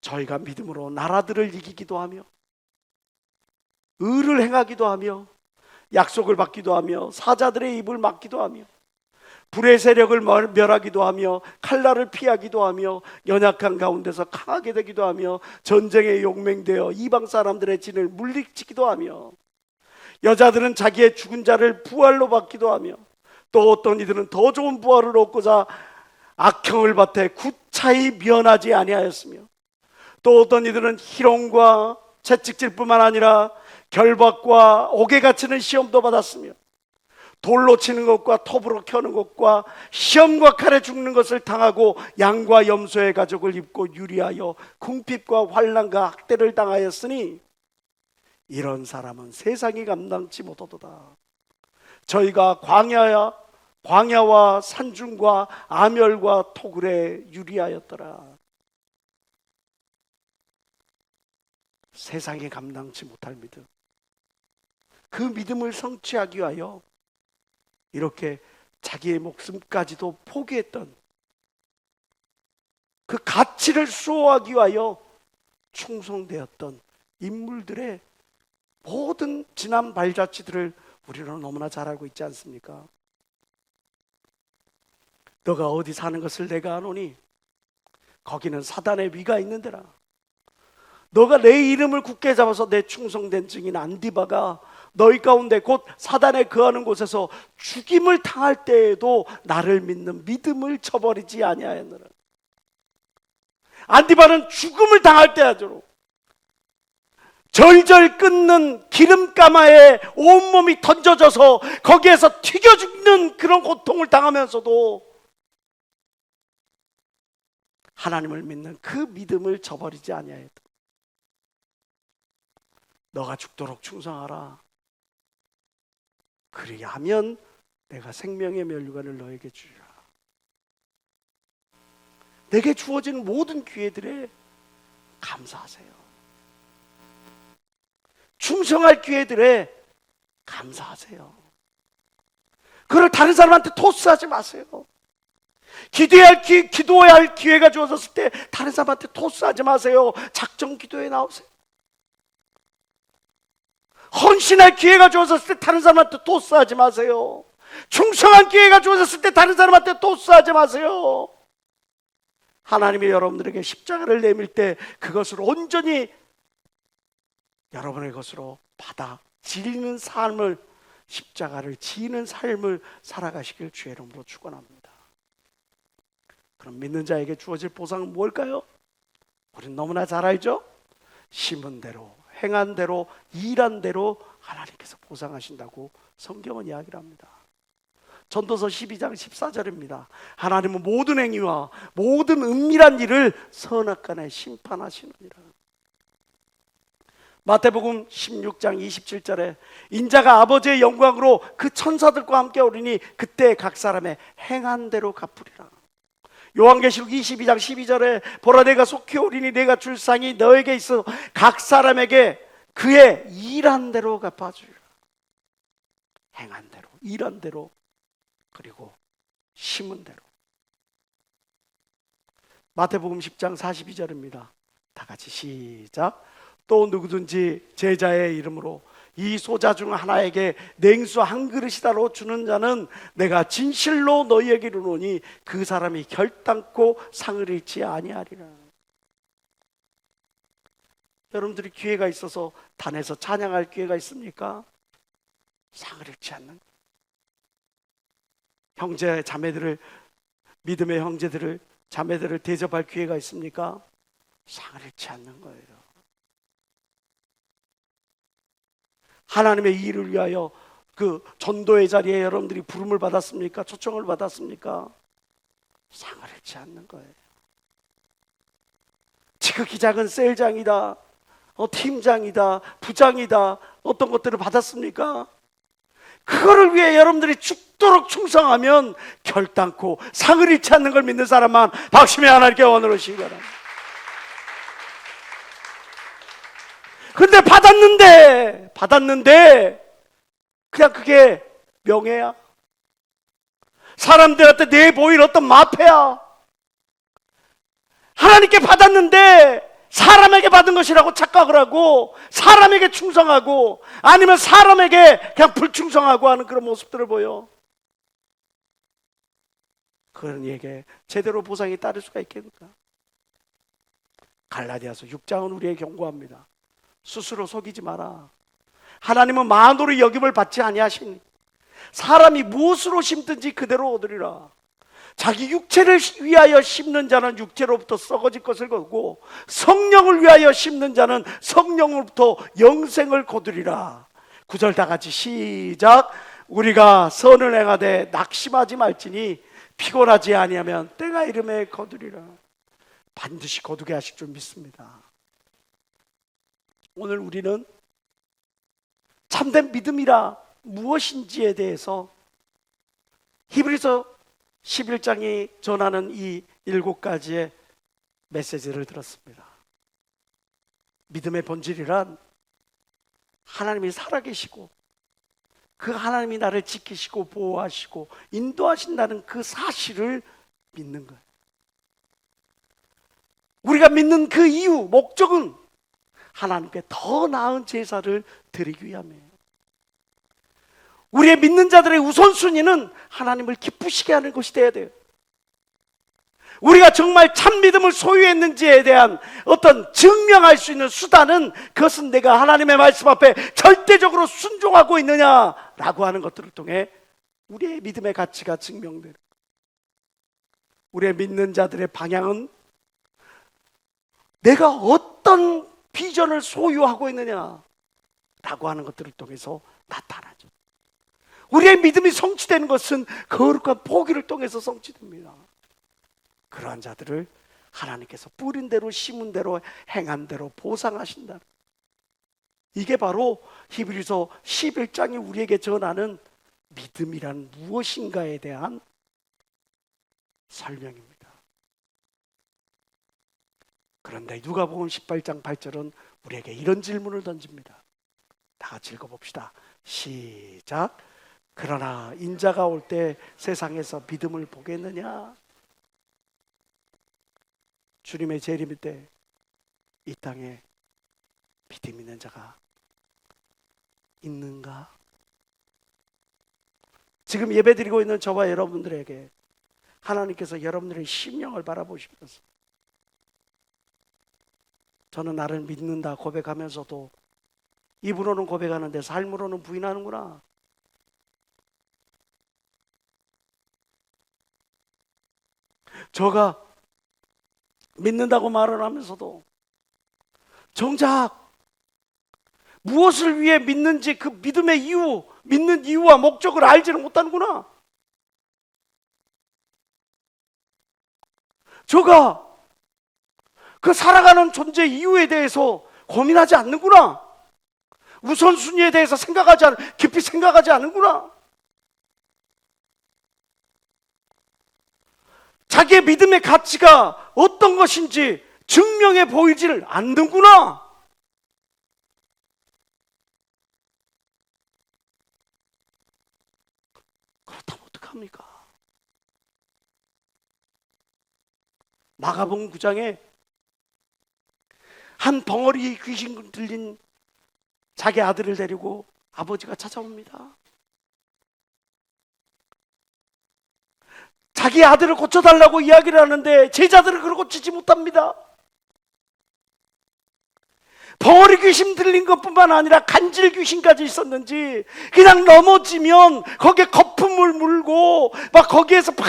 저희가 믿음으로 나라들을 이기기도 하며 의를 행하기도 하며 약속을 받기도 하며 사자들의 입을 막기도 하며 불의 세력을 멸하기도 하며 칼날을 피하기도 하며 연약한 가운데서 강하게 되기도 하며 전쟁에 용맹되어 이방 사람들의 진을 물리치기도 하며 여자들은 자기의 죽은 자를 부활로 받기도 하며 또 어떤 이들은 더 좋은 부활을 얻고자 악형을 밭에 구차히 면하지 아니하였으며 또 어떤 이들은 희롱과 채찍질뿐만 아니라 결박과 옥에 갇히는 시험도 받았으며 돌로 치는 것과 톱으로 켜는 것과 시험과 칼에 죽는 것을 당하고 양과 염소의 가죽을 입고 유리하여 궁핍과 환난과 학대를 당하였으니 이런 사람은 세상이 감당치 못하도다. 저희가 광야와 산중과 아멸과 토굴에 유리하였더라. 세상이 감당치 못할 믿음, 그 믿음을 성취하기 위하여 이렇게 자기의 목숨까지도 포기했던, 그 가치를 수호하기 위하여 충성되었던 인물들의 모든 지난 발자취들을 우리는 너무나 잘 알고 있지 않습니까? 너가 어디 사는 것을 내가 아노니 거기는 사단의 위가 있는 데라. 너가 내 이름을 굳게 잡아서 내 충성된 증인 안디바가 너희 가운데 곧 사단에 거하는 곳에서 죽임을 당할 때에도 나를 믿는 믿음을 저버리지 아니하였느라. 안디바는 죽음을 당할 때야죠. 절절 끓는 기름가마에 온몸이 던져져서 거기에서 튀겨 죽는 그런 고통을 당하면서도 하나님을 믿는 그 믿음을 저버리지 아니하였다. 너가 죽도록 충성하라. 그리하면 내가 생명의 면류관을 너에게 주리라. 내게 주어진 모든 기회들에 감사하세요. 충성할 기회들에 감사하세요. 그걸 다른 사람한테 토스하지 마세요. 기도해야 할 기회가 주어졌을 때 다른 사람한테 토스하지 마세요. 작정 기도에 나오세요. 헌신할 기회가 주어졌을 때 다른 사람한테 토스하지 마세요. 충성한 기회가 주어졌을 때 다른 사람한테 토스하지 마세요. 하나님이 여러분들에게 십자가를 내밀 때 그것을 온전히 여러분의 것으로 받아 지는 삶을, 십자가를 지는 삶을 살아가시길 주의 이름으로 축원합니다. 그럼 믿는 자에게 주어질 보상은 뭘까요? 우리는 너무나 잘 알죠? 심은 대로, 행한 대로, 일한 대로 하나님께서 보상하신다고 성경은 이야기를 합니다. 전도서 12장 14절입니다. 하나님은 모든 행위와 모든 은밀한 일을 선악간에 심판하시느니라. 마태복음 16장 27절에 인자가 아버지의 영광으로 그 천사들과 함께 오리니 그때 각 사람의 행한 대로 갚으리라. 요한계시록 22장 12절에 보라 내가 속히 오리니 내가 줄 상이 너에게 있어 각 사람에게 그의 일한 대로 갚아주리라. 행한 대로, 일한 대로, 그리고 심은 대로. 마태복음 10장 42절입니다. 다 같이 시작. 또 누구든지 제자의 이름으로 이 소자 중 하나에게 냉수 한 그릇이라도 주는 자는 내가 진실로 너희에게 이르노니 그 사람이 결단코 상을 잃지 아니하리라. 여러분들이 기회가 있어서 단에서 찬양할 기회가 있습니까? 상을 잃지 않는, 형제 자매들을, 믿음의 형제들을, 자매들을 대접할 기회가 있습니까? 상을 잃지 않는 거예요. 하나님의 일을 위하여 그 전도의 자리에 여러분들이 부름을 받았습니까? 초청을 받았습니까? 상을 잃지 않는 거예요. 지극히 작은 셀장이다, 팀장이다, 부장이다, 어떤 것들을 받았습니까? 그거를 위해 여러분들이 죽도록 충성하면 결단코 상을 잃지 않는 걸 믿는 사람만 박심의 하나님께 원으로 시기 바랍니다. 근데 받았는데 그냥 그게 명예야? 사람들한테 내 보일 어떤 마패야? 하나님께 받았는데 사람에게 받은 것이라고 착각을 하고 사람에게 충성하고 아니면 사람에게 그냥 불충성하고 하는 그런 모습들을 보여. 그런 이에게 제대로 보상이 따를 수가 있겠는가? 갈라디아서 6장은 우리에게 경고합니다. 스스로 속이지 마라. 하나님은 만으로 여김을 받지 아니하시니 사람이 무엇으로 심든지 그대로 얻으리라. 자기 육체를 위하여 심는 자는 육체로부터 썩어질 것을 거두고 성령을 위하여 심는 자는 성령으로부터 영생을 거두리라. 9절 다 같이 시작. 우리가 선을 행하되 낙심하지 말지니 피곤하지 아니하면 때가 이름에 거두리라. 반드시 거두게 하실 줄 믿습니다. 오늘 우리는 참된 믿음이라 무엇인지에 대해서 히브리서 11장이 전하는 이 7가지의 메시지를 들었습니다. 믿음의 본질이란 하나님이 살아계시고 그 하나님이 나를 지키시고 보호하시고 인도하신다는 그 사실을 믿는 거예요. 우리가 믿는 그 이유, 목적은 하나님께 더 나은 제사를 드리기 위함이에요. 우리의 믿는 자들의 우선순위는 하나님을 기쁘시게 하는 것이 되어야 돼요. 우리가 정말 참 믿음을 소유했는지에 대한 어떤 증명할 수 있는 수단은 그것은 내가 하나님의 말씀 앞에 절대적으로 순종하고 있느냐라고 하는 것들을 통해 우리의 믿음의 가치가 증명돼요. 우리의 믿는 자들의 방향은 내가 어떤 비전을 소유하고 있느냐라고 하는 것들을 통해서 나타나죠. 우리의 믿음이 성취되는 것은 거룩한 포기를 통해서 성취됩니다. 그러한 자들을 하나님께서 뿌린 대로 심은 대로 행한 대로 보상하신다. 이게 바로 히브리서 11장이 우리에게 전하는 믿음이란 무엇인가에 대한 설명입니다. 그런데 누가복음 18장 8절은 우리에게 이런 질문을 던집니다. 다 같이 읽어봅시다. 시작. 그러나 인자가 올 때 세상에서 믿음을 보겠느냐? 주님의 재림 때 이 땅에 믿음 있는 자가 있는가? 지금 예배드리고 있는 저와 여러분들에게 하나님께서 여러분들의 심령을 바라보시면서 저는 나를 믿는다 고백하면서도 입으로는 고백하는데 삶으로는 부인하는구나. 저가 믿는다고 말을 하면서도 정작 무엇을 위해 믿는지 그 믿음의 이유, 믿는 이유와 목적을 알지는 못하는구나. 저가 그 살아가는 존재 이유에 대해서 고민하지 않는구나. 우선순위에 대해서 깊이 생각하지 않는구나. 자기의 믿음의 가치가 어떤 것인지 증명해 보이지를 않는구나. 그렇다면 어떡합니까? 마가복음 9장에 한 벙어리 귀신 들린 자기 아들을 데리고 아버지가 찾아옵니다. 자기 아들을 고쳐달라고 이야기를 하는데 제자들은 그걸 고치지 못합니다. 벙어리 귀신 들린 것뿐만 아니라 간질 귀신까지 있었는지 그냥 넘어지면 거기에 거품을 물고 막 거기에서 팍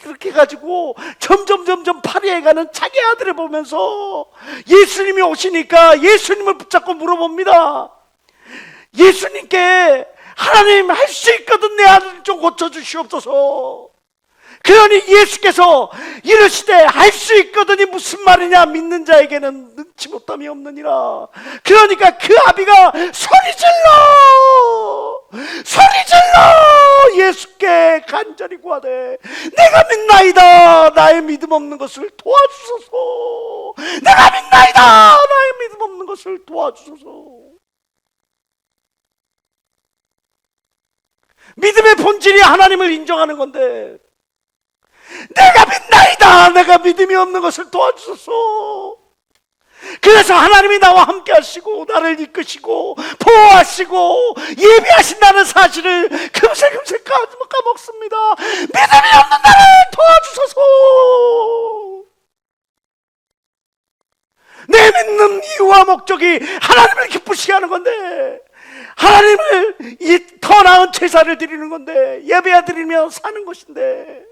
그렇게 해가지고 점점 파리해가는 자기 아들을 보면서 예수님이 오시니까 예수님을 붙잡고 물어봅니다. 예수님께 하나님 할 수 있거든 내 아들 좀 고쳐주시옵소서. 그러니 예수께서 이르시되 할 수 있거든이 무슨 말이냐? 믿는 자에게는 능치 못함이 없느니라. 그러니까 그 아비가 소리질러 예수께 간절히 구하되 내가 믿나이다 나의 믿음 없는 것을 도와주소서. 내가 믿나이다 나의 믿음 없는 것을 도와주소서. 믿음의 본질이 하나님을 인정하는 건데 내가 믿나이다 내가 믿음이 없는 것을 도와주소서. 그래서 하나님이 나와 함께 하시고 나를 이끄시고 보호하시고 예비하신다는 사실을 금세 까먹습니다. 믿음이 없는 나를 도와주소서. 내 믿는 이유와 목적이 하나님을 기쁘시게 하는 건데, 하나님을 이 더 나은 제사를 드리는 건데, 예배 드리며 사는 것인데,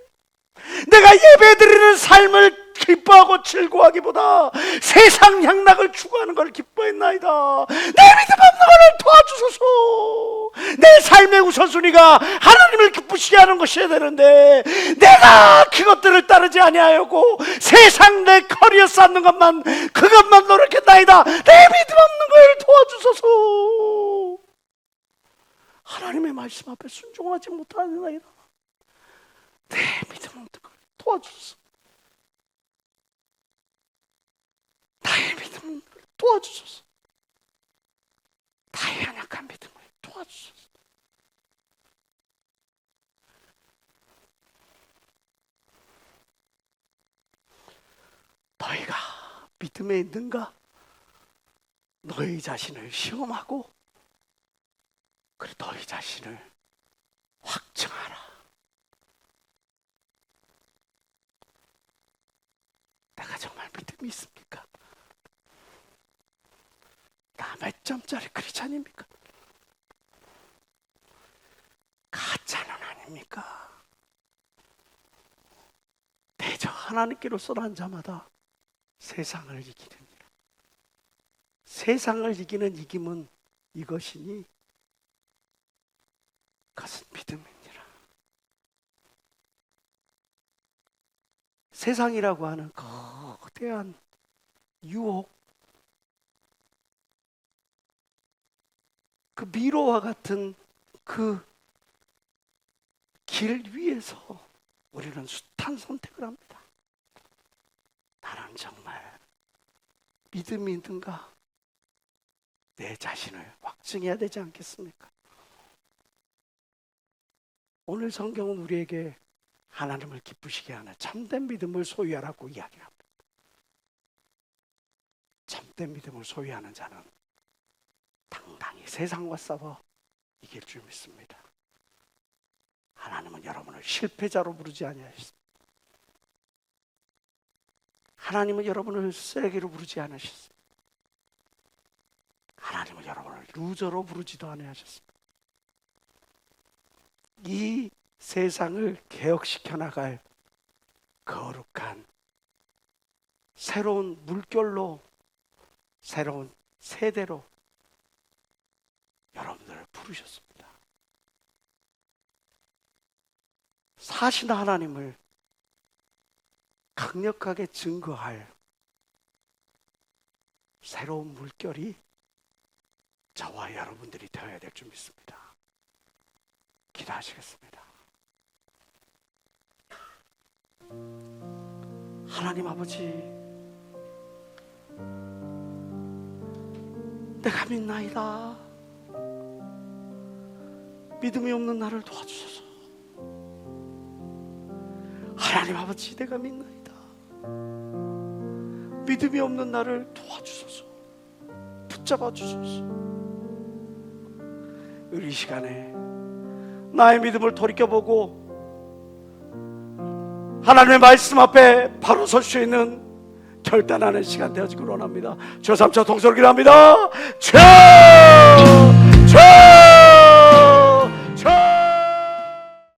내가 예배 드리는 삶을 기뻐하고 즐거워하기보다 세상 향락을 추구하는 걸 기뻐했나이다. 내 믿음 없는 것을 도와주소서. 내 삶의 우선순위가 하나님을 기쁘시게 하는 것이어야 되는데, 내가 그것들을 따르지 아니하였고 세상 내 커리어 쌓는 그것만 노력했나이다. 내 믿음 없는 걸 도와주소서. 하나님의 말씀 앞에 순종하지 못하나이다. 내 믿음 없는 걸 도와주소서. 나의 믿음 없는 걸 도와주소서. 나의 연약한 믿음을 도와주소서. 너희가 믿음에 있는가? 너희 자신을 시험하고 그래 너희 자신을 확증하라. 내가 정말 믿음이 있습니까? 나 몇 점짜리 크리스찬입니까? 가짜는 아닙니까? 대저 하나님께로서 난 자마다 세상을 이기느니라. 세상을 이기는 이김은 이것이니 그것은 믿음이니라. 세상이라고 하는 거대한 유혹, 그 미로와 같은 그 길 위에서 우리는 숱한 선택을 합니다. 나는 정말 믿음이 있는가? 내 자신을 확증해야 되지 않겠습니까? 오늘 성경은 우리에게 하나님을 기쁘시게 하는 참된 믿음을 소유하라고 이야기합니다. 참된 믿음을 소유하는 자는 당당히 세상과 싸워 이길 줄 믿습니다. 하나님은 여러분을 실패자로 부르지 아니하셨습니다. 하나님은 여러분을 쓰레기로 부르지 않으셨습니다. 하나님은 여러분을 루저로 부르지도 아니하셨습니다. 이 세상을 개혁시켜 나갈 거룩한 새로운 물결로, 새로운 세대로 여러분들을 부르셨습니다. 사신 하나님을 강력하게 증거할 새로운 물결이 저와 여러분들이 되어야 될 줄 믿습니다. 기도하시겠습니다. 하나님 아버지, 내가 믿나이다. 믿음이 없는 나를 도와주소서. 하나님 아버지, 내가 믿나이다. 믿음이 없는 나를 도와주소서. 붙잡아 주소서. 우리 시간에 나의 믿음을 돌이켜보고 하나님의 말씀 앞에 바로 설 수 있는 결단하는 시간 되어지기를 원합니다. 주 3차 동서를 기도합니다. 주